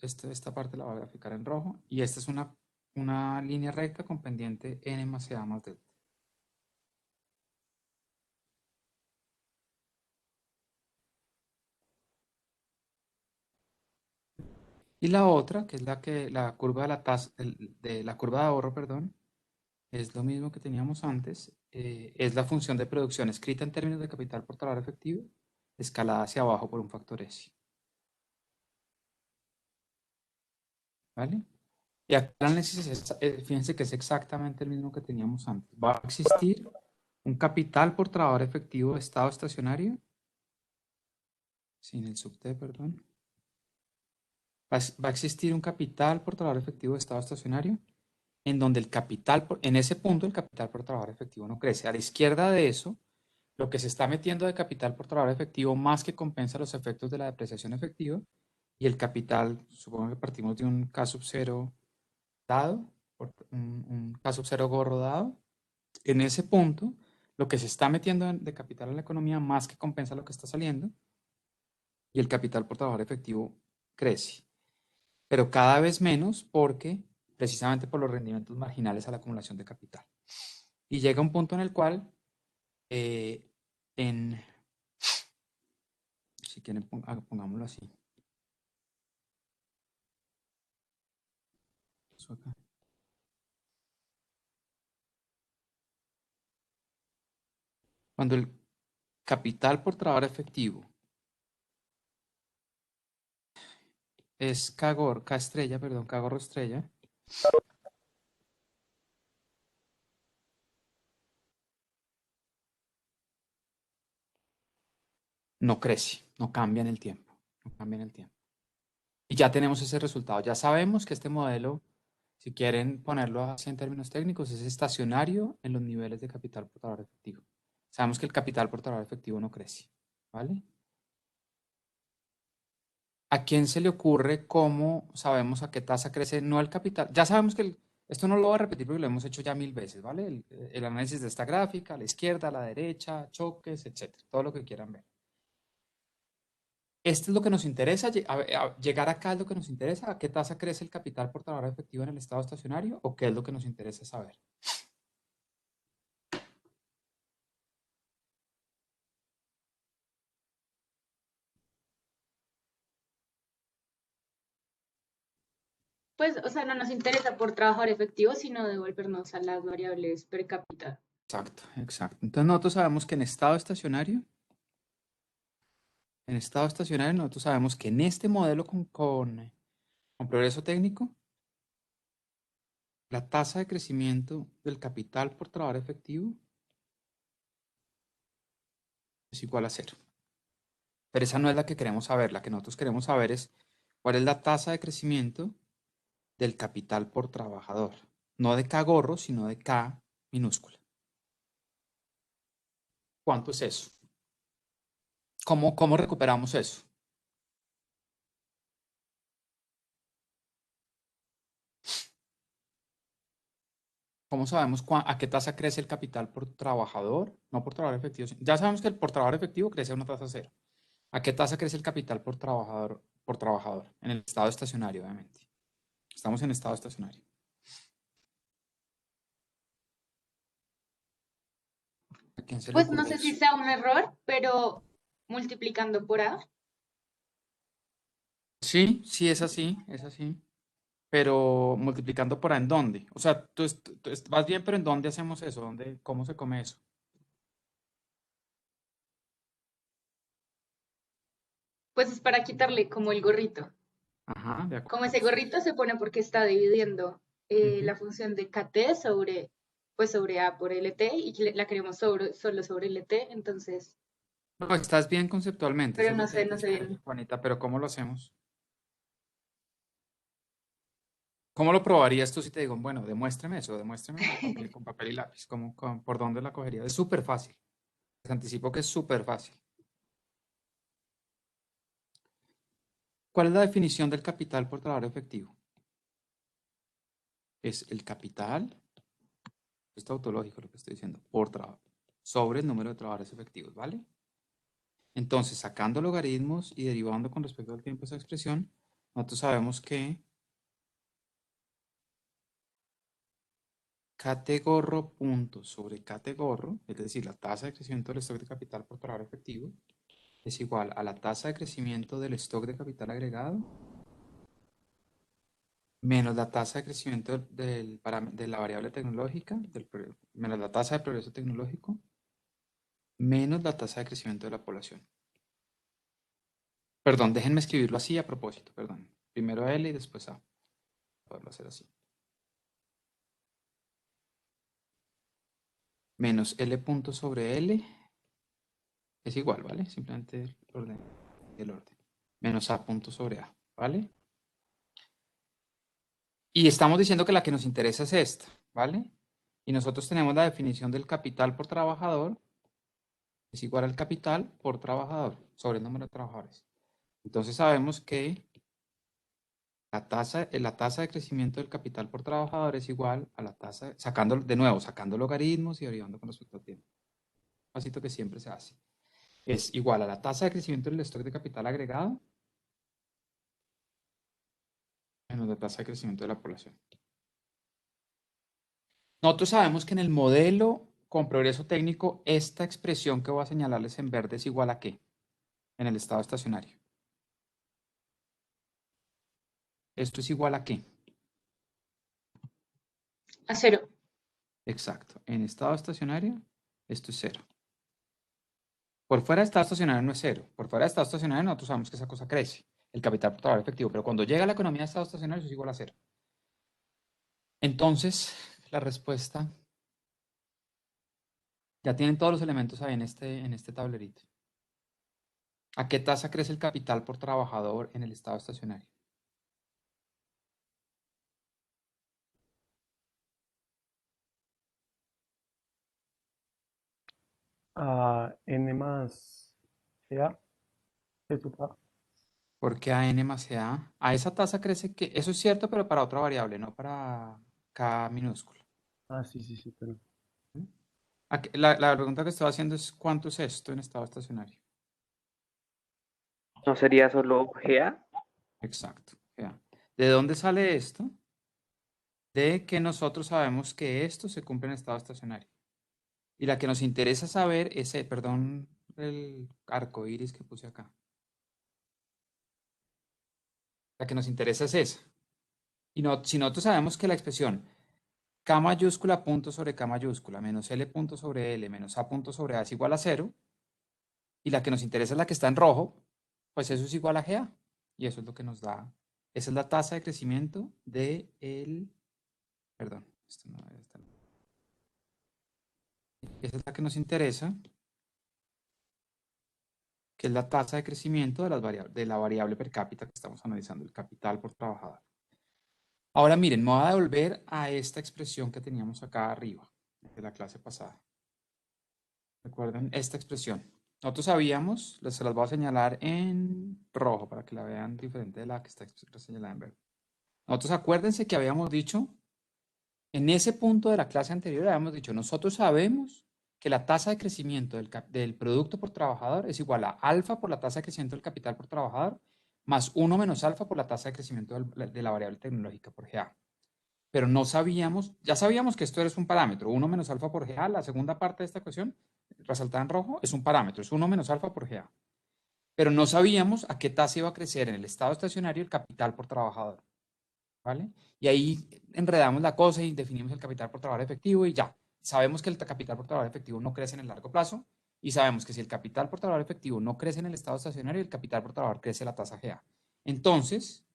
Esta parte la voy a graficar en rojo. Y esta es una línea recta con pendiente n más a más delta. Y la otra, que es la curva de la tasa, de la curva de ahorro, perdón, es lo mismo que teníamos antes, es la función de producción escrita en términos de capital por trabajador efectivo, escalada hacia abajo por un factor S. ¿Vale? Y acá el análisis, fíjense que es exactamente el mismo que teníamos antes. Va a existir un capital por trabajador efectivo de estado estacionario, sin el subt, perdón. Va a existir un capital por trabajador efectivo de estado estacionario, en donde en ese punto el capital por trabajador efectivo no crece. A la izquierda de eso lo que se está metiendo de capital por trabajador efectivo más que compensa los efectos de la depreciación efectiva, y el capital, supongo que partimos de un K sub 0 dado, un K sub 0 gorro dado. En ese punto, lo que se está metiendo de capital en la economía más que compensa lo que está saliendo, y el capital por trabajador efectivo crece, pero cada vez menos porque precisamente por los rendimientos marginales a la acumulación de capital. Y llega un punto en el cual, si quieren, pongámoslo así. Eso acá. Cuando el capital por trabajador efectivo es K estrella, perdón, K gorro estrella, no crece, no cambia en el tiempo, no cambia en el tiempo. Y ya tenemos ese resultado. Ya sabemos que este modelo, si quieren ponerlo así en términos técnicos, es estacionario en los niveles de capital por trabajador efectivo. Sabemos que el capital por trabajador efectivo no crece, ¿vale? ¿A quién se le ocurre cómo sabemos a qué tasa crece no el capital? Ya sabemos que esto no lo voy a repetir porque lo hemos hecho ya 1000 veces, ¿vale? El análisis de esta gráfica, a la izquierda, a la derecha, choques, etcétera, todo lo que quieran ver. Esto es lo que nos interesa, llegar acá es lo que nos interesa, a qué tasa crece el capital por trabajador efectivo en el estado estacionario, o qué es lo que nos interesa saber. Pues, o sea, no nos interesa por trabajador efectivo, sino devolvernos a las variables per cápita. Exacto, exacto. Entonces nosotros sabemos que en estado estacionario nosotros sabemos que en este modelo con progreso técnico, la tasa de crecimiento del capital por trabajador efectivo es igual a 0. Pero esa no es la que queremos saber. La que nosotros queremos saber es cuál es la tasa de crecimiento del capital por trabajador. No de K gorro, sino de K minúscula. ¿Cuánto es eso? ¿Cómo recuperamos eso? ¿Cómo sabemos a qué tasa crece el capital por trabajador? No por trabajador efectivo. Ya sabemos que el por trabajador efectivo crece a una tasa 0. ¿A qué tasa crece el capital por trabajador? En el estado estacionario, obviamente. Estamos en estado estacionario. ¿A quién se le Pues no ocurre sé si eso? sea un error, pero multiplicando por A. Sí, sí, es así, pero multiplicando por A, ¿en dónde? O sea, tú vas bien, pero ¿en dónde hacemos eso? ¿Cómo se come eso? Pues es para quitarle como el gorrito. Ajá, de Como acuerdo. ese gorrito se pone porque está dividiendo Ujú. la función de KT sobre A por LT y la queremos solo sobre LT, entonces, No, estás bien conceptualmente, eso pero es lo no que hay sé, que no sé hacer, bien. Juanita, pero ¿cómo lo hacemos? ¿Cómo lo probarías tú si te digo, bueno, demuéstrame eso, demuéstrame con papel y lápiz, por dónde la cogería? Es súper fácil, les anticipo que es súper fácil. ¿Cuál es la definición del capital por trabajador efectivo? Es el capital, es tautológico lo que estoy diciendo, por trabajo, sobre el número de trabajadores efectivos, ¿vale? Entonces, sacando logaritmos y derivando con respecto al tiempo esa expresión, nosotros sabemos que Kt gorro punto sobre Kt gorro, es decir, la tasa de crecimiento del stock de capital por trabajador efectivo, es igual a la tasa de crecimiento del stock de capital agregado menos la tasa de crecimiento de la variable tecnológica, menos la tasa de progreso tecnológico, menos la tasa de crecimiento de la población. Perdón, déjenme escribirlo así a propósito, perdón. Primero L y después A. Poderlo hacer así. Menos L punto sobre L es igual, ¿vale? Simplemente el orden. Menos A punto sobre A, ¿vale? Y estamos diciendo que la que nos interesa es esta, ¿vale? Y nosotros tenemos la definición del capital por trabajador, es igual al capital por trabajador sobre el número de trabajadores. Entonces sabemos que la tasa de crecimiento del capital por trabajador es igual a la tasa, sacando, de nuevo, sacando logaritmos y derivando con respecto al tiempo. Un pasito que siempre se hace. Es igual a la tasa de crecimiento del stock de capital agregado menos la tasa de crecimiento de la población. Nosotros sabemos que en el modelo con progreso técnico, esta expresión que voy a señalarles en verde es igual a ¿qué? En el estado estacionario. ¿Esto es igual a qué? A cero. Exacto. En estado estacionario, esto es cero. Por fuera de estado estacionario no es cero. Por fuera de estado estacionario nosotros sabemos que esa cosa crece, el capital por trabajo efectivo, pero cuando llega a la economía de estado estacionario eso es igual a cero. Entonces, la respuesta, ya tienen todos los elementos ahí en este tablerito. ¿A qué tasa crece el capital por trabajador en el estado estacionario? A N más A, eso está. ¿Por qué a n más a? A esa tasa crece que, eso es cierto, pero para otra variable, no para k minúscula. Ah, sí, sí, sí, pero. La pregunta que estoy haciendo es ¿cuánto es esto en estado estacionario? ¿No sería solo GA? Exacto. Ya. ¿De dónde sale esto? De que nosotros sabemos que esto se cumple en estado estacionario. Y la que nos interesa saber es, perdón, el arco iris que puse acá. La que nos interesa es esa. Y no, si nosotros sabemos que la expresión K mayúscula punto sobre K mayúscula menos L punto sobre L menos A punto sobre A es igual a 0, y la que nos interesa es la que está en rojo, pues eso es igual a GA. Y eso es lo que nos da, esa es la tasa de crecimiento de el, perdón, esto no, esta no. Esa es la que nos interesa, que es la tasa de crecimiento de, de la variable per cápita que estamos analizando, el capital por trabajador. Ahora miren, me voy a devolver a esta expresión que teníamos acá arriba, de la clase pasada. Recuerden esta expresión. Nosotros sabíamos, se las voy a señalar en rojo para que la vean diferente de la que está señalada en verde. Nosotros acuérdense que habíamos dicho, en ese punto de la clase anterior habíamos dicho, nosotros sabemos que la tasa de crecimiento del producto por trabajador es igual a alfa por la tasa de crecimiento del capital por trabajador más 1 menos alfa por la tasa de crecimiento de la variable tecnológica por GA. Pero no sabíamos, ya sabíamos que esto es un parámetro, 1 menos alfa por GA, la segunda parte de esta ecuación, resaltada en rojo, es un parámetro, es 1 menos alfa por GA. Pero no sabíamos a qué tasa iba a crecer en el estado estacionario el capital por trabajador. ¿Vale? Y ahí enredamos la cosa y definimos el capital por trabajador efectivo y ya. Sabemos que el capital por trabajador efectivo no crece en el largo plazo y sabemos que si el capital por trabajador efectivo no crece en el estado estacionario, el capital por trabajador crece la tasa GA. Entonces,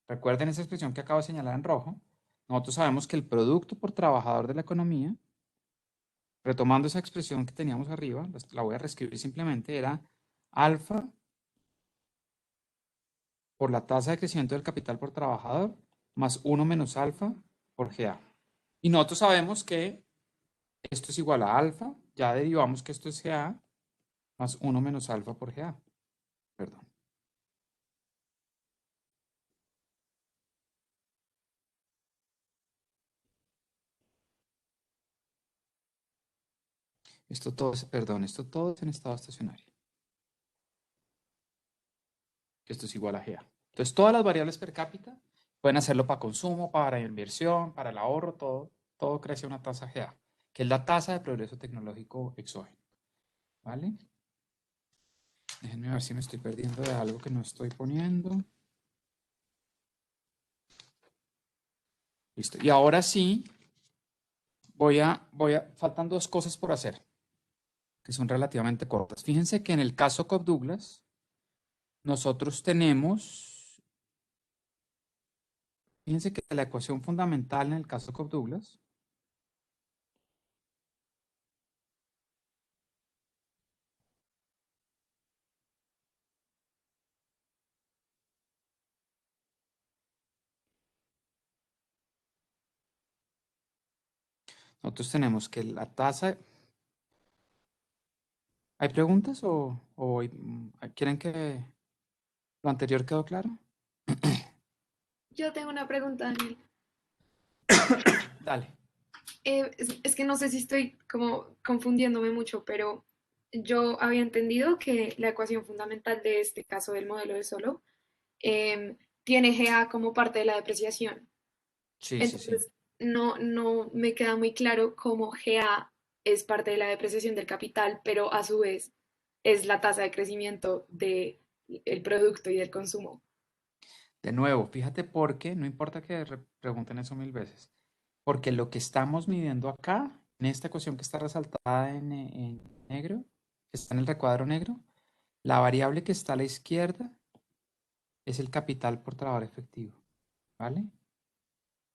recuerden esa expresión que acabo de señalar en rojo, nosotros sabemos que el producto por trabajador de la economía, retomando esa expresión que teníamos arriba, la voy a reescribir simplemente, era alfa por la tasa de crecimiento del capital por trabajador más 1 menos alfa por GA. Y nosotros sabemos que esto es igual a alfa, ya derivamos que esto es GA más 1 menos alfa por GA. Perdón. Esto todo es, perdón, esto todo es en estado estacionario. Esto es igual a GA. Entonces, todas las variables per cápita pueden hacerlo para consumo, para inversión, para el ahorro, todo crece a una tasa GA, que es la tasa de progreso tecnológico exógeno. ¿Vale? Déjenme ver si me estoy perdiendo de algo que no estoy poniendo. Listo. Y ahora sí, faltan dos cosas por hacer, que son relativamente cortas. Fíjense que en el caso Cobb-Douglas, nosotros tenemos, fíjense que la ecuación fundamental en el caso Cobb-Douglas nosotros tenemos que la tasa, ¿Hay preguntas quieren que lo anterior quedó claro? Yo tengo una pregunta, Daniel. Dale. Es que no sé si estoy como confundiéndome mucho, pero yo había entendido que la ecuación fundamental de este caso del modelo de Solow tiene GA como parte de la depreciación. Sí, sí, sí. Entonces, no me queda muy claro cómo GA es parte de la depreciación del capital, pero a su vez es la tasa de crecimiento del producto y del consumo. De nuevo, fíjate porque, no importa que pregunten eso 1000 veces, porque lo que estamos midiendo acá, en esta ecuación que está resaltada en negro, que está en el recuadro negro, la variable que está a la izquierda es el capital por trabajador efectivo, ¿vale?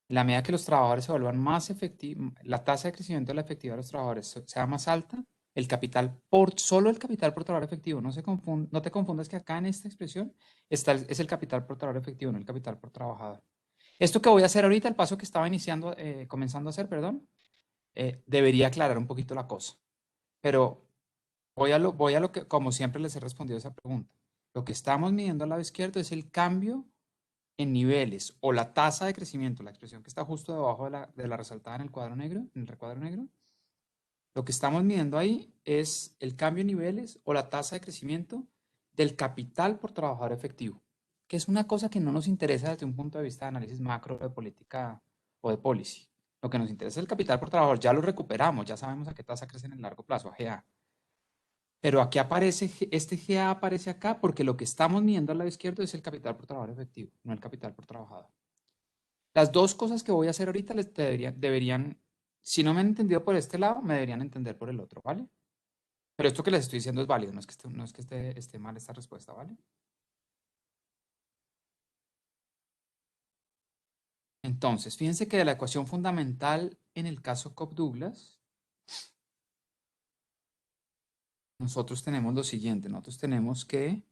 En la medida que los trabajadores se vuelvan más efectivos, la tasa de crecimiento de la efectividad de los trabajadores sea más alta, solo el capital por trabajador efectivo, no te confundas que acá en esta expresión es el capital por trabajador efectivo, no el capital por trabajador. Esto que voy a hacer ahorita, el paso que estaba comenzando a hacer, perdón, debería aclarar un poquito la cosa. Pero voy a lo que, como siempre les he respondido esa pregunta. Lo que estamos midiendo al lado izquierdo es el cambio en niveles o la tasa de crecimiento, la expresión que está justo debajo de la resaltada en el cuadro negro, en el recuadro negro. Lo que estamos midiendo ahí es el cambio en niveles o la tasa de crecimiento del capital por trabajador efectivo, que es una cosa que no nos interesa desde un punto de vista de análisis macro de política o de policy. Lo que nos interesa es el capital por trabajador, ya lo recuperamos, ya sabemos a qué tasa crece en el largo plazo, a GA. Pero aquí aparece, este GA aparece acá porque lo que estamos midiendo al lado izquierdo es el capital por trabajador efectivo, no el capital por trabajador. Las dos cosas que voy a hacer ahorita deberían, si no me han entendido por este lado, me deberían entender por el otro, ¿vale? Pero esto que les estoy diciendo es válido, no es que esté mal esta respuesta, ¿vale? Entonces, fíjense que de la ecuación fundamental en el caso Cobb-Douglas, nosotros tenemos lo siguiente, nosotros tenemos que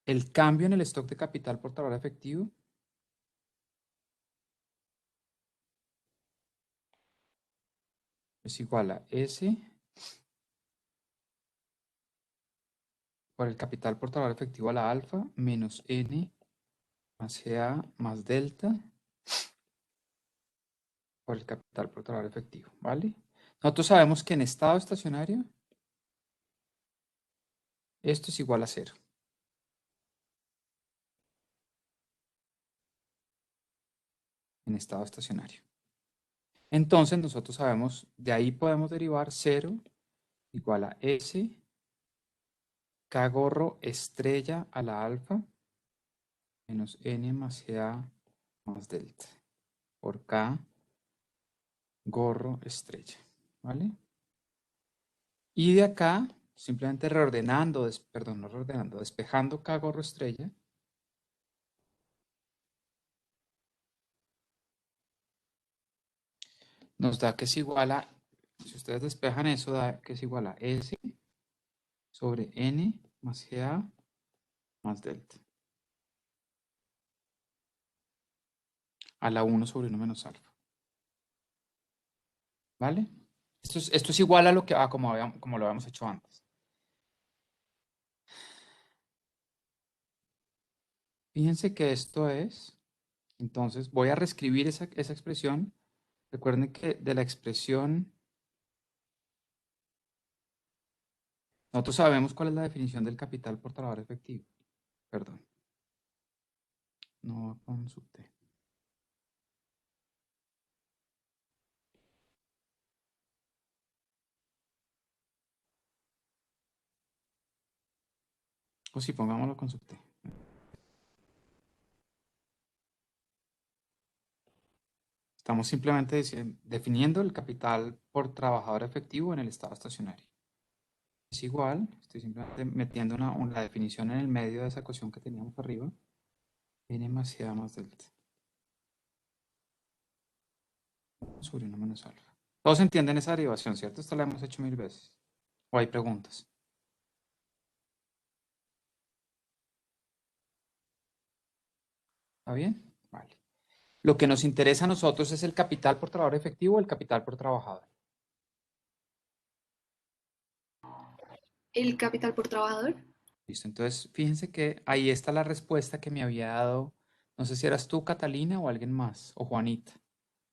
el cambio en el stock de capital por trabajador efectivo es igual a S por el capital por trabajador efectivo a la alfa menos N más GA más delta por el capital por trabajador efectivo, ¿vale? Nosotros sabemos que en estado estacionario esto es igual a 0. En estado estacionario. Entonces nosotros sabemos, de ahí podemos derivar 0 igual a S K gorro estrella a la alfa menos N más GA más delta por K gorro estrella, ¿vale? Y de acá, simplemente reordenando, perdón, no reordenando, despejando K gorro estrella, nos da que es igual a, si ustedes despejan eso, da que es igual a S sobre N más GA más delta a la 1 sobre 1 menos alfa. ¿Vale? Esto es igual a lo que como lo habíamos hecho antes. Fíjense que esto es, entonces voy a reescribir esa expresión. Recuerden que de la expresión, nosotros sabemos cuál es la definición del capital por trabajador efectivo. Perdón. No con subte. O sí, pongámoslo con subte. Estamos simplemente definiendo el capital por trabajador efectivo en el estado estacionario. Es igual, estoy simplemente metiendo la definición en el medio de esa ecuación que teníamos arriba. N más GA más delta. Sobre 1 menos alfa. Todos entienden esa derivación, ¿cierto? Esto la hemos hecho 1000 veces. ¿O hay preguntas? ¿Está bien? Vale. Lo que nos interesa a nosotros es el capital por trabajador efectivo o el capital por trabajador. El capital por trabajador. Listo, entonces fíjense que ahí está la respuesta que me había dado, no sé si eras tú, Catalina, o alguien más, o Juanita.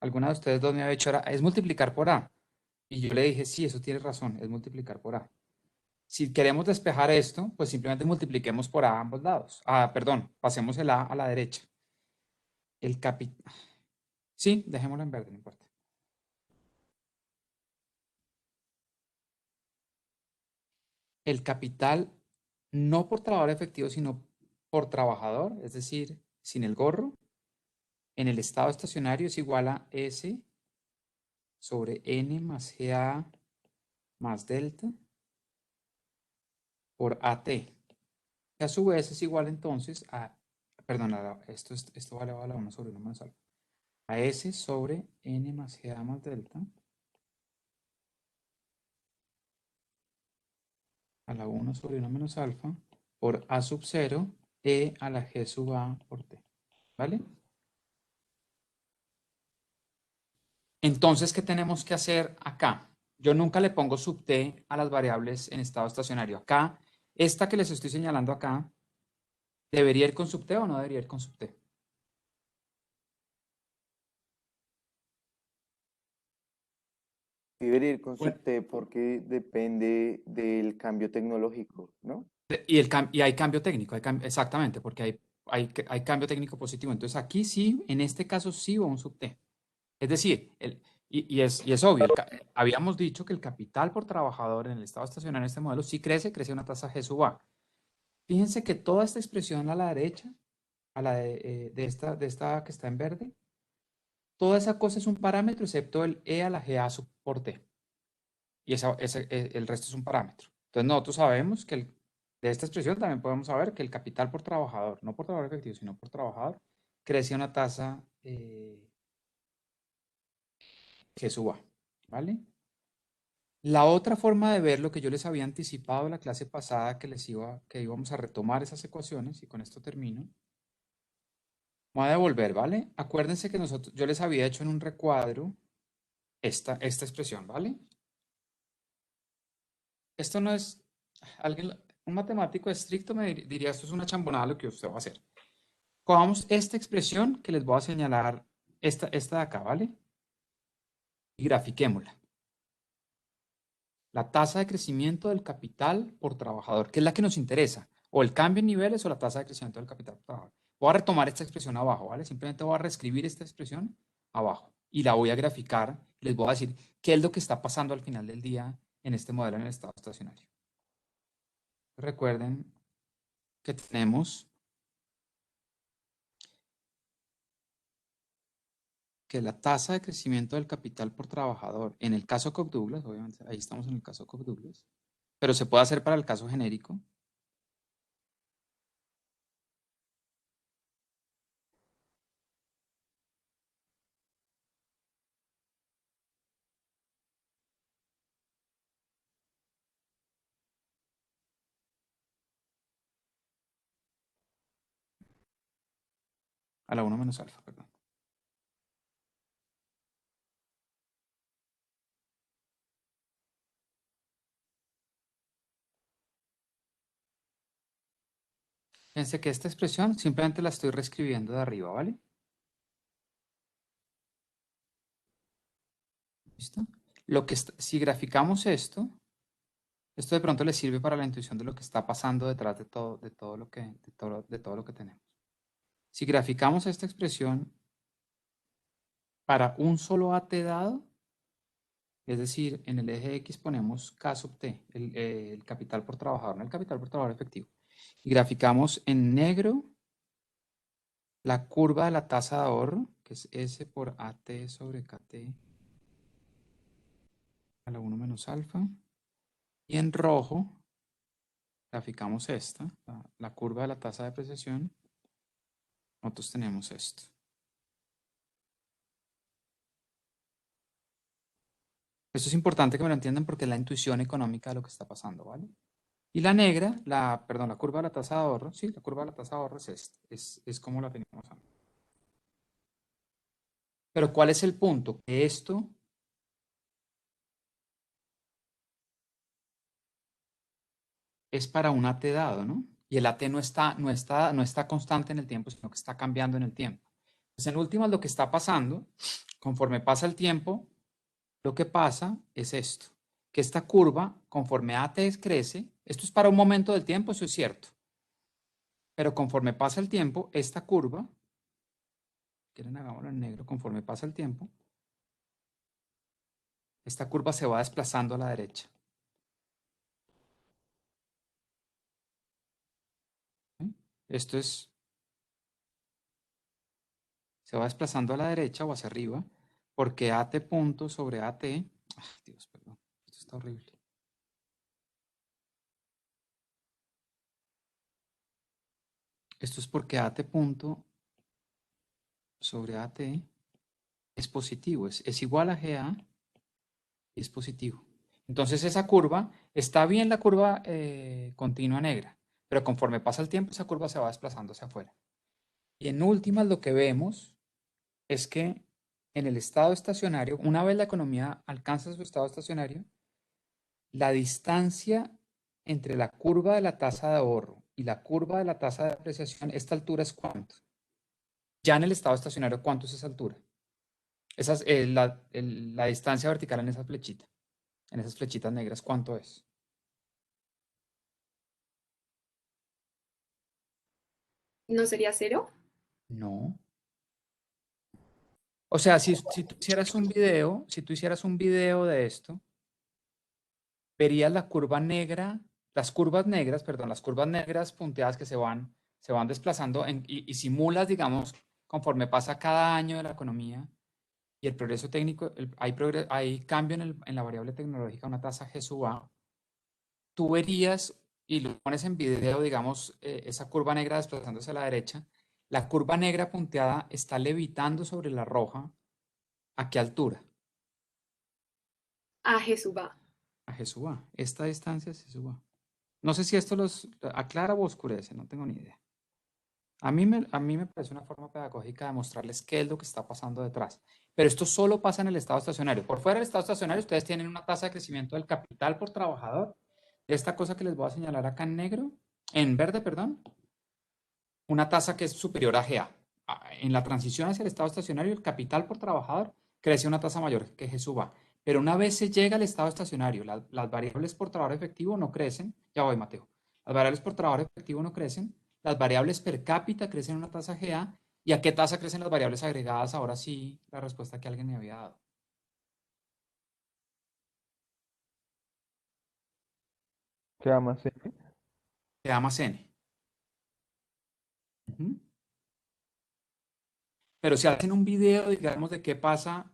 Alguna de ustedes dos me había dicho, es multiplicar por A. Y yo le dije, sí, eso tiene razón, es multiplicar por A. Si queremos despejar esto, pues simplemente multipliquemos por A a ambos lados. Ah, perdón, pasemos el A a la derecha. El capital. Sí, dejémoslo en verde, no importa. El capital no por trabajador efectivo, sino por trabajador, es decir, sin el gorro, en el estado estacionario es igual a S sobre N más GA más delta por AT. Que a su vez es igual entonces a, perdón, esto vale a la 1 sobre 1 menos alfa. A S sobre N más GA más delta a la 1 sobre 1 menos alfa por A sub 0 E a la G sub A por T. ¿Vale? Entonces, ¿qué tenemos que hacer acá? Yo nunca le pongo sub T a las variables en estado estacionario. Acá, esta que les estoy señalando acá, ¿debería ir con sub T o no debería ir con sub T? Debería ir con Bueno, subte porque depende del cambio tecnológico, ¿no? y hay cambio técnico, exactamente, porque hay cambio técnico positivo. Entonces, aquí sí, en este caso sí va un sub T. Es decir, y es obvio, habíamos dicho que el capital por trabajador en el estado estacionario en este modelo sí crece a una tasa G sub A. Fíjense que toda esta expresión a la derecha, a la de esta que está en verde, toda esa cosa es un parámetro excepto el E a la GA sub por T. Y el resto es un parámetro. Entonces nosotros sabemos que de esta expresión también podemos saber que el capital por trabajador, no por trabajador efectivo, sino por trabajador, crece a una tasa G sub A. ¿Vale? La otra forma de ver lo que yo les había anticipado en la clase pasada que íbamos a retomar esas ecuaciones, y con esto termino. Voy a devolver, ¿vale? Acuérdense que yo les había hecho en un recuadro esta expresión, ¿vale? Esto no es, un matemático estricto me diría, esto es una chambonada lo que usted va a hacer. Cojamos esta expresión que les voy a señalar, esta de acá, ¿vale? Y grafiquémosla. La tasa de crecimiento del capital por trabajador, que es la que nos interesa, o el cambio en niveles o la tasa de crecimiento del capital por trabajador. Voy a retomar esta expresión abajo, ¿vale? Simplemente voy a reescribir esta expresión abajo y la voy a graficar. Les voy a decir qué es lo que está pasando al final del día en este modelo en el estado estacionario. Recuerden que tenemos que la tasa de crecimiento del capital por trabajador, en el caso Cobb-Douglas, obviamente ahí estamos en el caso Cobb-Douglas, pero se puede hacer para el caso genérico. A la 1 menos alfa, perdón. Fíjense que esta expresión simplemente la estoy reescribiendo de arriba, ¿vale? ¿Listo? Si graficamos esto de pronto les sirve para la intuición de lo que está pasando detrás de todo lo que tenemos. Si graficamos esta expresión para un solo AT dado, es decir, en el eje X ponemos K sub T, el capital por trabajador, no el capital por trabajador efectivo. Y graficamos en negro la curva de la tasa de ahorro, que es S por AT sobre KT a la 1 menos alfa. Y en rojo graficamos esta, la curva de la tasa de depreciación. Nosotros tenemos esto. Esto es importante que me lo entiendan porque es la intuición económica de lo que está pasando, ¿vale? Y la negra, perdón, la curva de la tasa de ahorro, sí, la curva de la tasa de ahorro es como la teníamos antes. Pero ¿cuál es el punto? Que esto es para un AT dado, ¿no? Y el AT no está constante en el tiempo, sino que está cambiando en el tiempo. Pues en últimas lo que está pasando, conforme pasa el tiempo, lo que pasa es esto, que esta curva, conforme AT crece, esto es para un momento del tiempo, eso es cierto. Pero conforme pasa el tiempo, esta curva, quieren hagámoslo en negro, conforme pasa el tiempo, esta curva se va desplazando a la derecha. ¿Sí? Esto es, se va desplazando a la derecha o hacia arriba, porque AT punto sobre AT, Dios, perdón, esto está horrible. Esto es porque AT punto sobre AT es positivo, es igual a GA y es positivo. Entonces esa curva, está bien la curva continua negra, pero conforme pasa el tiempo esa curva se va desplazando hacia afuera. Y en últimas lo que vemos es que en el estado estacionario, una vez la economía alcanza su estado estacionario, la distancia entre la curva de la tasa de ahorro y la curva de la tasa de apreciación, esta altura es ¿cuánto? Ya en el estado estacionario, ¿cuánto es esa altura? Esa es la distancia vertical en esa flechita, en esas flechitas negras, ¿cuánto es? ¿No sería 0? No. O sea, si tú hicieras un video, si tú hicieras un video de esto, verías la curva negra, las curvas negras, perdón, las curvas negras punteadas que se van desplazando y simulas, digamos, conforme pasa cada año de la economía y el progreso técnico, hay cambio en la variable tecnológica, una tasa G sub A, tú verías y lo pones en video, digamos, esa curva negra desplazándose a la derecha, la curva negra punteada está levitando sobre la roja. ¿A qué altura? A G sub A. A G sub A. Esta distancia es G sub A. No sé si esto los aclara o oscurece, no tengo ni idea. A mí me parece una forma pedagógica de mostrarles qué es lo que está pasando detrás. Pero esto solo pasa en el estado estacionario. Por fuera del estado estacionario, ustedes tienen una tasa de crecimiento del capital por trabajador. Esta cosa que les voy a señalar acá en negro, en verde, perdón, una tasa que es superior a GA. En la transición hacia el estado estacionario, el capital por trabajador crece una tasa mayor que G sub A. Pero una vez se llega al estado estacionario, las variables por trabajador efectivo no crecen. Ya voy, Mateo. Las variables por trabajador efectivo no crecen. Las variables per cápita crecen una tasa GA. ¿Y a qué tasa crecen las variables agregadas? Ahora sí, la respuesta que alguien me había dado. ¿Queda más N? GA más N. Ujú. Pero si hacen un video, digamos, de qué pasa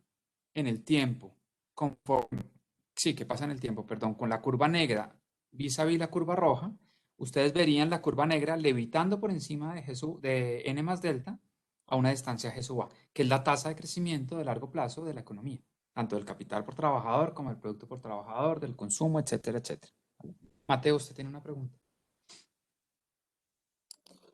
en el tiempo, conforme, sí, qué pasa en el tiempo, perdón, con la curva negra vis a vis la curva roja, ustedes verían la curva negra levitando por encima de n más delta a una distancia G sub A, que es la tasa de crecimiento de largo plazo de la economía, tanto del capital por trabajador como del producto por trabajador, del consumo, etcétera, etcétera. Mateo, usted tiene una pregunta.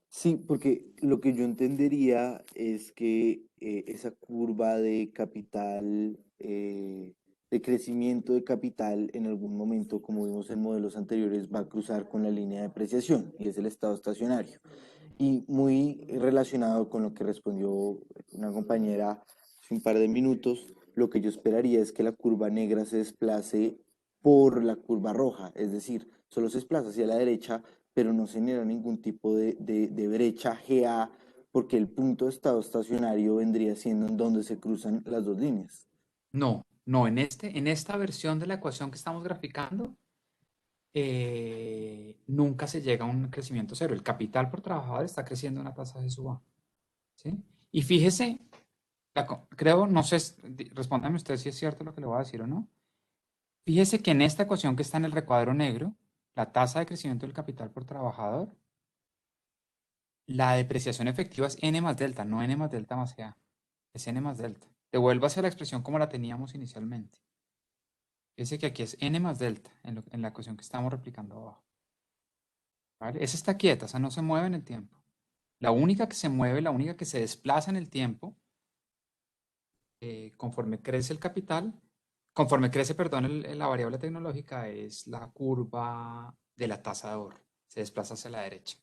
Sí, porque lo que yo entendería es que esa curva de capital, de crecimiento de capital, en algún momento, como vimos en modelos anteriores, va a cruzar con la línea de apreciación y es el estado estacionario. Y muy relacionado con lo que respondió una compañera hace un par de minutos, lo que yo esperaría es que la curva negra se desplace por la curva roja, es decir, solo se desplaza hacia la derecha, pero no se genera ningún tipo de brecha GA, porque el punto de estado estacionario vendría siendo en donde se cruzan las dos líneas. No, no, en esta versión de la ecuación que estamos graficando, nunca se llega a un crecimiento cero. El capital por trabajador está creciendo a una tasa de suba. ¿Sí? Y fíjese, creo, no sé, respóndame usted si es cierto lo que le voy a decir o no. Fíjese que en esta ecuación que está en el recuadro negro, la tasa de crecimiento del capital por trabajador, la depreciación efectiva es n más delta, no n más delta más GA. Es n más delta. Devuélvase a la expresión como la teníamos inicialmente. Fíjese que aquí es n más delta en la ecuación que estamos replicando abajo. ¿Vale? Esa está quieta, esa no se mueve en el tiempo. La única que se mueve, la única que se desplaza en el tiempo conforme crece el capital, conforme crece, perdón, la variable tecnológica es la curva de la tasa de ahorro. Se desplaza hacia la derecha.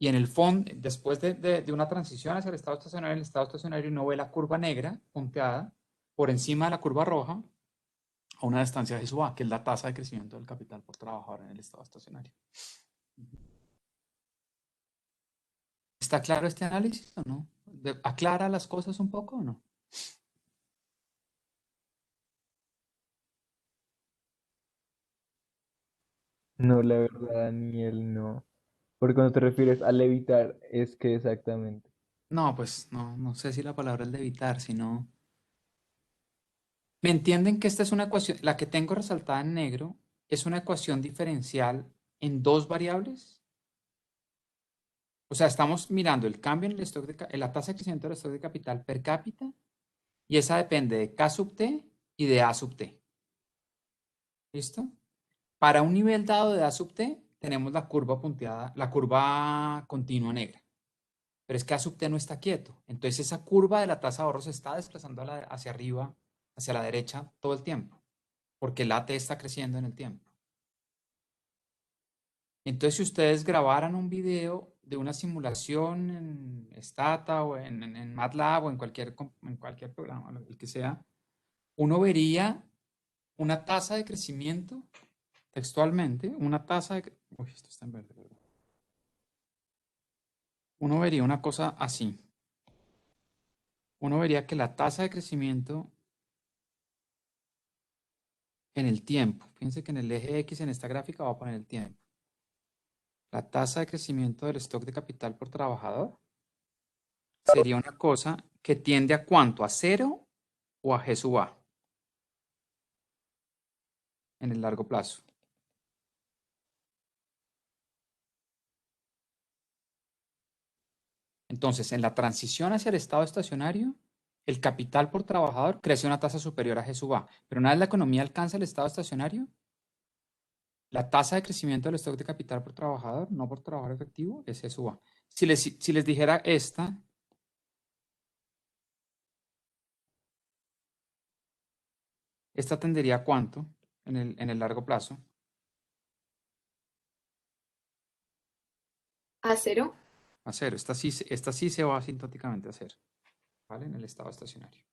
Y en el fondo, después de una transición hacia el estado estacionario uno ve la curva negra punteada por encima de la curva roja a una distancia de sub A, que es la tasa de crecimiento del capital por trabajador en el estado estacionario. ¿Está claro este análisis o no? ¿Aclara las cosas un poco o no? No, la verdad, Daniel, no. Porque cuando te refieres a levitar, es que exactamente. No, pues no sé si la palabra es de evitar, sino... ¿Me entienden que esta es una ecuación, la que tengo resaltada en negro, es una ecuación diferencial en dos variables? O sea, estamos mirando el cambio en el stock en la tasa de crecimiento del stock de capital per cápita y esa depende de K sub T y de A sub T. ¿Listo? Para un nivel dado de A sub T tenemos la curva punteada, la curva continua negra. Pero es que A sub T no está quieto. Entonces esa curva de la tasa de ahorro se está desplazando hacia arriba, hacia la derecha todo el tiempo, porque el AT está creciendo en el tiempo. Entonces, si ustedes grabaran un video de una simulación en Stata o en MATLAB o en cualquier programa, el que sea, uno vería una tasa de crecimiento, textualmente, una tasa de... Uy, esto está en verde, ¿verdad? Uno vería una cosa así. Uno vería que la tasa de crecimiento en el tiempo, fíjense que en el eje X en esta gráfica va a poner el tiempo. La tasa de crecimiento del stock de capital por trabajador sería una cosa que tiende a ¿cuánto? ¿A 0 o a G sub A? En el largo plazo. Entonces, en la transición hacia el estado estacionario, el capital por trabajador crece a una tasa superior a G sub A. Pero una vez la economía alcanza el estado estacionario, la tasa de crecimiento del stock de capital por trabajador, no por trabajador efectivo, es G sub A. Si les dijera esta tendería a ¿cuánto en el largo plazo? ¿A cero? A 0. Esta sí se va asintóticamente a 0, ¿vale? En el estado estacionario.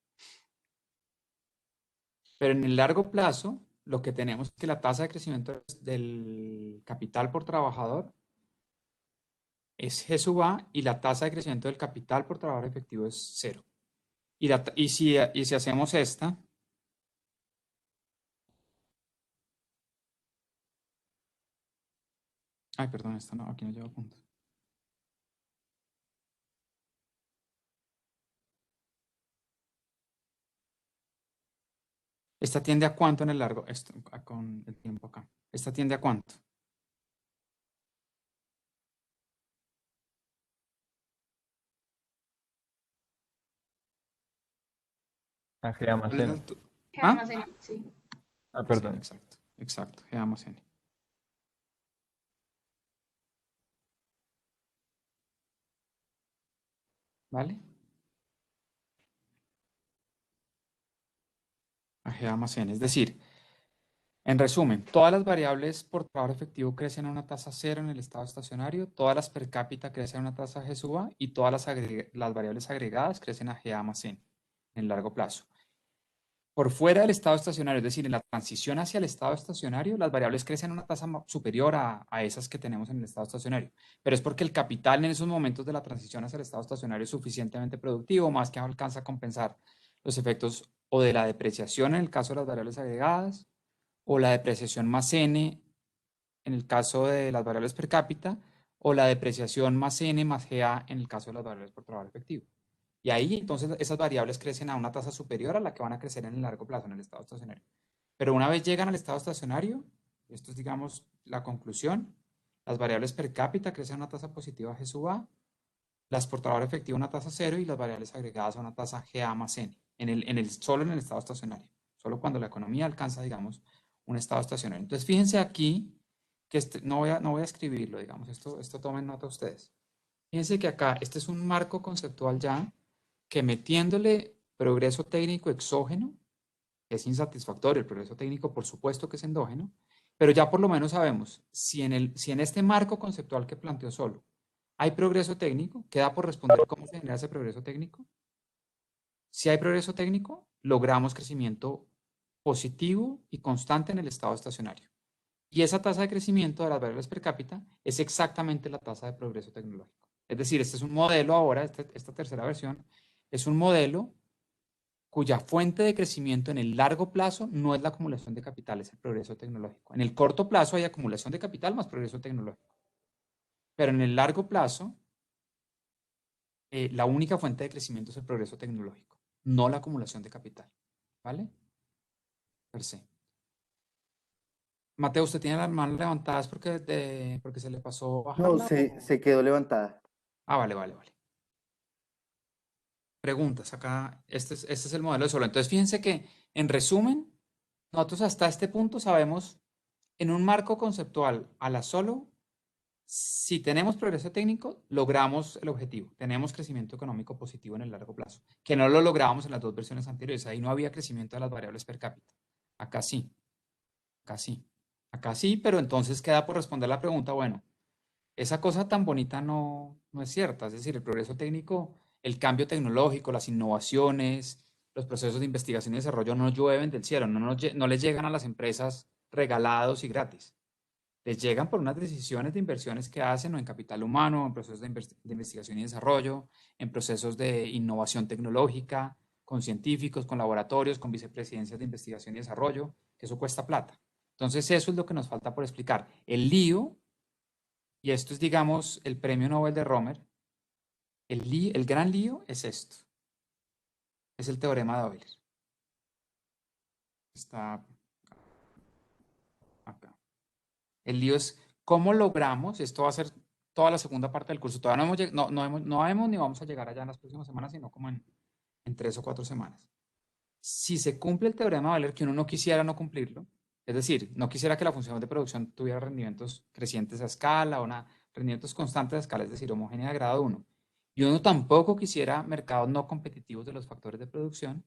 Pero en el largo plazo, lo que tenemos es que la tasa de crecimiento del capital por trabajador es G sub A y la tasa de crecimiento del capital por trabajador efectivo es 0. Y si hacemos esta, ay, perdón, esta no, aquí no lleva puntos. ¿Esta tiende a cuánto en el largo? Esto, con el tiempo acá. ¿Esta tiende a cuánto? A G más N. ¿Qué ¿Ah? almacén? Sí. Ah, Sí, perdón. exacto. G más N. ¿Vale? A G más N. Es decir, en resumen, todas las variables por trabajador efectivo crecen a una tasa 0 en el estado estacionario, todas las per cápita crecen a una tasa G sub A y todas las variables agregadas crecen a G más N en el largo plazo. Por fuera del estado estacionario, es decir, en la transición hacia el estado estacionario, las variables crecen a una tasa superior a esas que tenemos en el estado estacionario. Pero es porque el capital en esos momentos de la transición hacia el estado estacionario es suficientemente productivo, más que alcanza a compensar los efectos o de la depreciación en el caso de las variables agregadas, o la depreciación más N en el caso de las variables per cápita, o la depreciación más N más GA en el caso de las variables por trabajo efectivo. Y ahí entonces esas variables crecen a una tasa superior a la que van a crecer en el largo plazo en el estado estacionario. Pero una vez llegan al estado estacionario, esto es digamos la conclusión, las variables per cápita crecen a una tasa positiva G sub A, las por trabajo efectivo a una tasa 0 y las variables agregadas a una tasa GA más N, solo en el estado estacionario, solo cuando la economía alcanza, digamos, un estado estacionario. Entonces fíjense aquí, que no voy a escribirlo, digamos, esto tomen nota ustedes. Fíjense que acá, este es un marco conceptual ya, que metiéndole progreso técnico exógeno, que es insatisfactorio, el progreso técnico por supuesto que es endógeno, pero ya por lo menos sabemos si en este marco conceptual que planteó Solo hay progreso técnico, queda por responder cómo se genera ese progreso técnico. Si hay progreso técnico, logramos crecimiento positivo y constante en el estado estacionario. Y esa tasa de crecimiento de las variables per cápita es exactamente la tasa de progreso tecnológico. Es decir, este es un modelo ahora, esta tercera versión, es un modelo cuya fuente de crecimiento en el largo plazo no es la acumulación de capital, es el progreso tecnológico. En el corto plazo hay acumulación de capital más progreso tecnológico. Pero en el largo plazo, la única fuente de crecimiento es el progreso tecnológico, no la acumulación de capital. ¿Vale? Per se. Mateo, usted tiene las manos levantadas porque se le pasó No, bajarla. se quedó levantada. Ah, vale. Preguntas. Acá, este es el modelo de Solo. Entonces, fíjense que, en resumen, nosotros hasta este punto sabemos, en un marco conceptual a la Solo, si tenemos progreso técnico, logramos el objetivo. Tenemos crecimiento económico positivo en el largo plazo, que no lo lográbamos en las dos versiones anteriores. Ahí no había crecimiento de las variables per cápita. Acá sí. Acá sí. Acá sí, pero entonces queda por responder la pregunta, bueno, esa cosa tan bonita no es cierta. Es decir, el progreso técnico, el cambio tecnológico, las innovaciones, los procesos de investigación y desarrollo no llueven del cielo, no les llegan a las empresas regalados y gratis. Les llegan por unas decisiones de inversiones que hacen o en capital humano, en procesos de investigación y desarrollo, en procesos de innovación tecnológica, con científicos, con laboratorios, con vicepresidencias de investigación y desarrollo, que eso cuesta plata. Entonces eso es lo que nos falta por explicar. El lío, y esto es, digamos, el premio Nobel de Romer, el gran lío es esto. Es el teorema de Euler. Está acá. El lío es cómo logramos, esto va a ser toda la segunda parte del curso, todavía no hemos ni vamos a llegar allá en las próximas semanas, sino como en 3 o 4 semanas. Si se cumple el teorema de Euler, que uno no quisiera no cumplirlo, es decir, no quisiera que la función de producción tuviera rendimientos crecientes a escala, rendimientos constantes a escala, es decir, homogénea de grado 1, y uno tampoco quisiera mercados no competitivos de los factores de producción,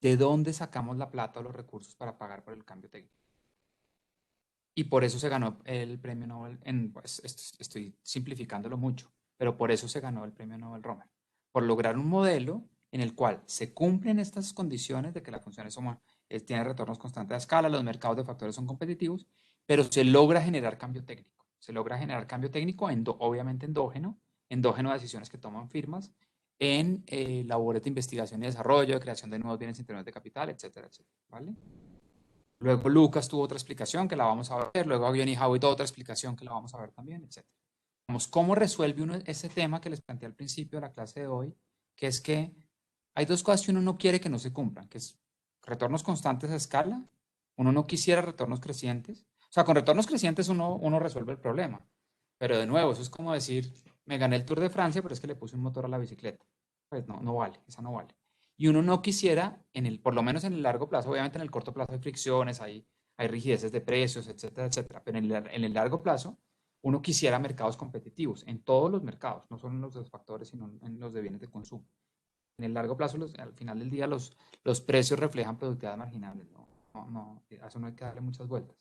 ¿de dónde sacamos la plata o los recursos para pagar por el cambio técnico? Y por eso se ganó el premio Nobel, pues, estoy simplificándolo mucho, pero por eso se ganó el premio Nobel Romer, por lograr un modelo en el cual se cumplen estas condiciones de que la función tiene retornos constantes a escala, los mercados de factores son competitivos, pero se logra generar cambio técnico. Se logra generar cambio técnico, obviamente endógeno a decisiones que toman firmas, en labores de investigación y desarrollo, de creación de nuevos bienes internos de capital, etcétera, etcétera. ¿Vale? Luego Lucas tuvo otra explicación que la vamos a ver, luego Johnny Howitt otra explicación que la vamos a ver también, etc. Vamos, ¿cómo resuelve uno ese tema que les planteé al principio de la clase de hoy? Que es que hay dos cosas que uno no quiere que no se cumplan, que es retornos constantes a escala. Uno no quisiera retornos crecientes. O sea, con retornos crecientes uno resuelve el problema. Pero de nuevo, eso es como decir, me gané el Tour de Francia, pero es que le puse un motor a la bicicleta. Pues no vale, esa no vale. Y uno no quisiera, por lo menos en el largo plazo, obviamente en el corto plazo hay fricciones, hay rigideces de precios, etcétera, etcétera, pero en el largo plazo uno quisiera mercados competitivos, en todos los mercados, no solo en los de factores, sino en los de bienes de consumo. En el largo plazo, al final del día, los precios reflejan productividad marginales, a eso no hay que darle muchas vueltas.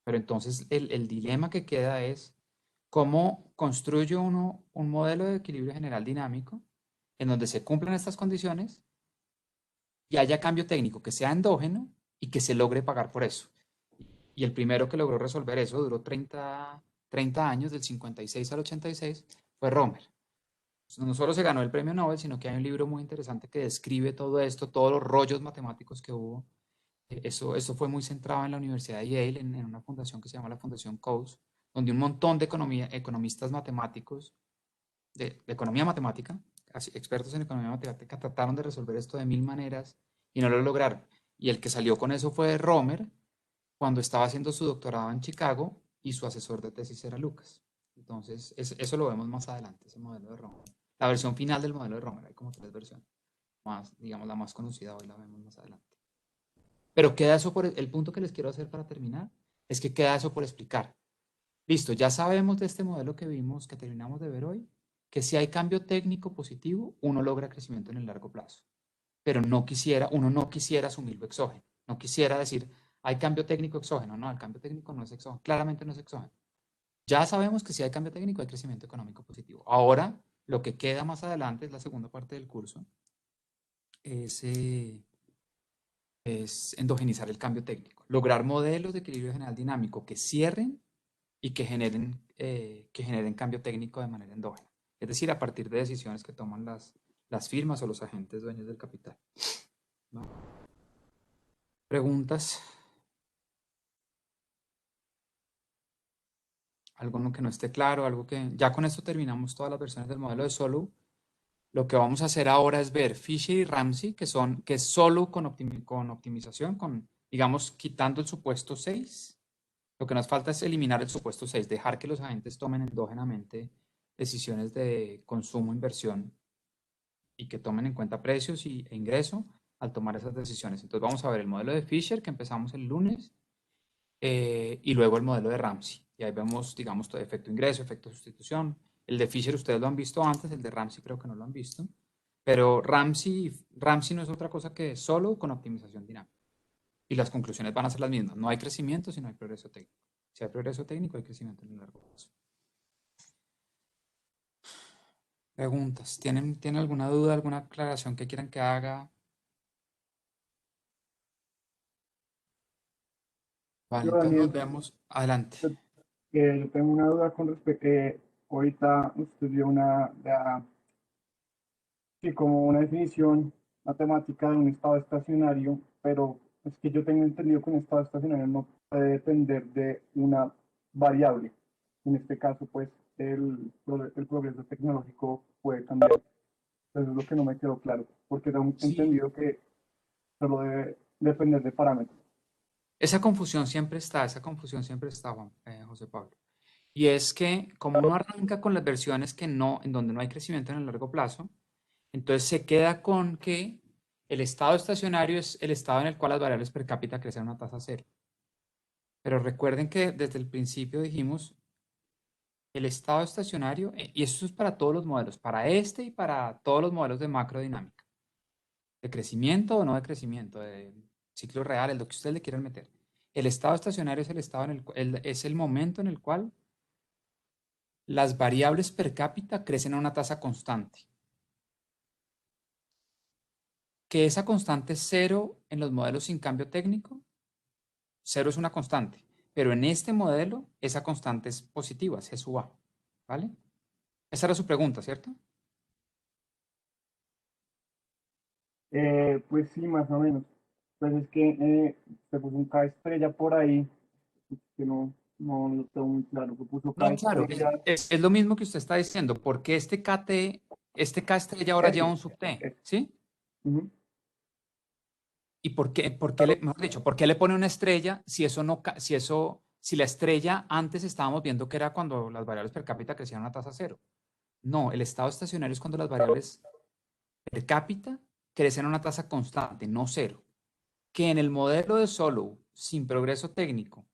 Pero entonces el dilema que queda es cómo construye uno un modelo de equilibrio general dinámico en donde se cumplan estas condiciones y haya cambio técnico que sea endógeno y que se logre pagar por eso. Y el primero que logró resolver eso duró 30 años, del 56 al 86, fue Romer. No solo se ganó el premio Nobel, sino que hay un libro muy interesante que describe todo esto, todos los rollos matemáticos que hubo. Eso fue muy centrado en la Universidad de Yale, en una fundación que se llama la Fundación Coase, donde un montón de economistas matemáticos, de economía matemática, expertos en economía matemática, trataron de resolver esto de 1000 maneras y no lo lograron. Y el que salió con eso fue Romer, cuando estaba haciendo su doctorado en Chicago y su asesor de tesis era Lucas. Entonces, eso lo vemos más adelante, ese modelo de Romer. La versión final del modelo de Romer, hay como 3 versiones. Digamos, la más conocida hoy la vemos más adelante. Pero queda eso el punto que les quiero hacer para terminar, es que queda eso por explicar. Listo, ya sabemos de este modelo que vimos, que terminamos de ver hoy, que si hay cambio técnico positivo, uno logra crecimiento en el largo plazo. pero uno no quisiera asumir lo exógeno. No quisiera decir, hay cambio técnico exógeno. No, el cambio técnico no es exógeno. Claramente no es exógeno. Ya sabemos que si hay cambio técnico hay crecimiento económico positivo. Ahora, lo que queda más adelante es la segunda parte del curso. Es endogenizar el cambio técnico. Lograr modelos de equilibrio general dinámico que cierren y que generen cambio técnico de manera endógena. Es decir, a partir de decisiones que toman las firmas o los agentes dueños del capital. ¿No? ¿Preguntas? ¿Alguno que no esté claro? Algo que... Ya con esto terminamos todas las versiones del modelo de Solow. Lo que vamos a hacer ahora es ver Fisher y Ramsey, que es solo con optimización, digamos, quitando el supuesto 6. Lo que nos falta es eliminar el supuesto 6, dejar que los agentes tomen endógenamente decisiones de consumo, inversión y que tomen en cuenta precios e ingreso al tomar esas decisiones. Entonces vamos a ver el modelo de Fisher que empezamos el lunes y luego el modelo de Ramsey. Y ahí vemos, digamos, todo efecto ingreso, efecto sustitución. El de Fisher ustedes lo han visto antes, el de Ramsey creo que no lo han visto. Pero Ramsey no es otra cosa que solo con optimización dinámica. Y las conclusiones van a ser las mismas. No hay crecimiento si no hay progreso técnico. Si hay progreso técnico, hay crecimiento en el largo plazo. Preguntas. ¿Tienen alguna duda, alguna aclaración que quieran que haga? Vale, Yo, entonces Daniel, nos vemos. Adelante. yo tengo una duda con respecto, ahorita usted dio sí, como una definición matemática de un estado estacionario, pero es que yo tengo entendido que un estado estacionario no puede depender de una variable. En este caso, pues, el progreso tecnológico puede cambiar. Eso es lo que no me quedó claro, porque tengo Sí. entendido que solo debe depender de parámetros. Esa confusión siempre está, Juan, José Pablo. Y es que como uno arranca con las versiones en donde no hay crecimiento en el largo plazo, entonces se queda con que el estado estacionario es el estado en el cual las variables per cápita crecen a una tasa cero. Pero recuerden que desde el principio dijimos el estado estacionario, y eso es para todos los modelos, para este y para todos los modelos de macrodinámica, de crecimiento o no de crecimiento, de ciclo real, el lo que ustedes le quieran meter. El estado estacionario es es el momento en el cual las variables per cápita crecen a una tasa constante. Que esa constante es cero en los modelos sin cambio técnico, cero es una constante, pero en este modelo esa constante es positiva, es G sub A, ¿vale? Esa era su pregunta, ¿cierto? Pues sí, más o menos. Pues es que se puso un K estrella por ahí, que no lo tengo muy claro. Se puso K No, claro, estrella. es lo mismo que usted está diciendo, porque este K estrella ahora lleva un sub T, Ese. ¿sí? Ujú. ¿Y mejor dicho, por qué le pone una estrella si la estrella antes estábamos viendo que era cuando las variables per cápita crecían a una tasa cero? No, el estado estacionario es cuando las variables per cápita crecen a una tasa constante, no cero. Que en el modelo de Solow, sin progreso técnico,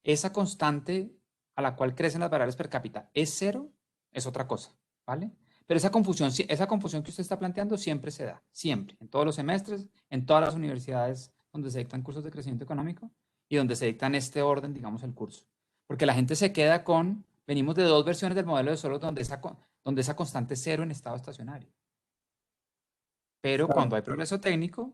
esa constante a la cual crecen las variables per cápita es cero, es otra cosa, ¿vale? Pero esa confusión que usted está planteando siempre se da, siempre, en todos los semestres, en todas las universidades donde se dictan cursos de crecimiento económico y donde se dictan este orden, digamos, el curso. Porque la gente se queda venimos de dos versiones del modelo de Solow donde esa constante es cero en estado estacionario. Pero Claro. cuando hay progreso técnico,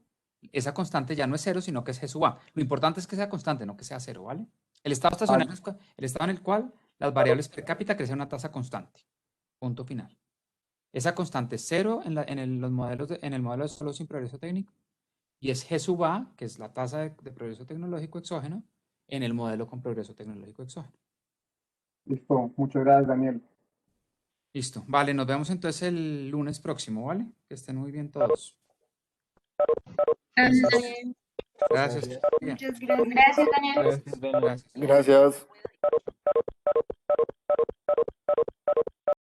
esa constante ya no es cero, sino que es G sub A. Lo importante es que sea constante, no que sea cero, ¿vale? El estado estacionario es el estado en el cual las variables per cápita crecen a una tasa constante. Punto final. Esa constante es cero en el modelo de Solow sin progreso técnico y es G sub A, que es la tasa de progreso tecnológico exógeno, en el modelo con progreso tecnológico exógeno. Listo, muchas gracias, Daniel. Listo. Vale, nos vemos entonces el lunes próximo, ¿vale? Que estén muy bien todos. Gracias. Gracias. Bien. Muchas gracias. Gracias, Daniel. Gracias, Daniel. Gracias. Gracias.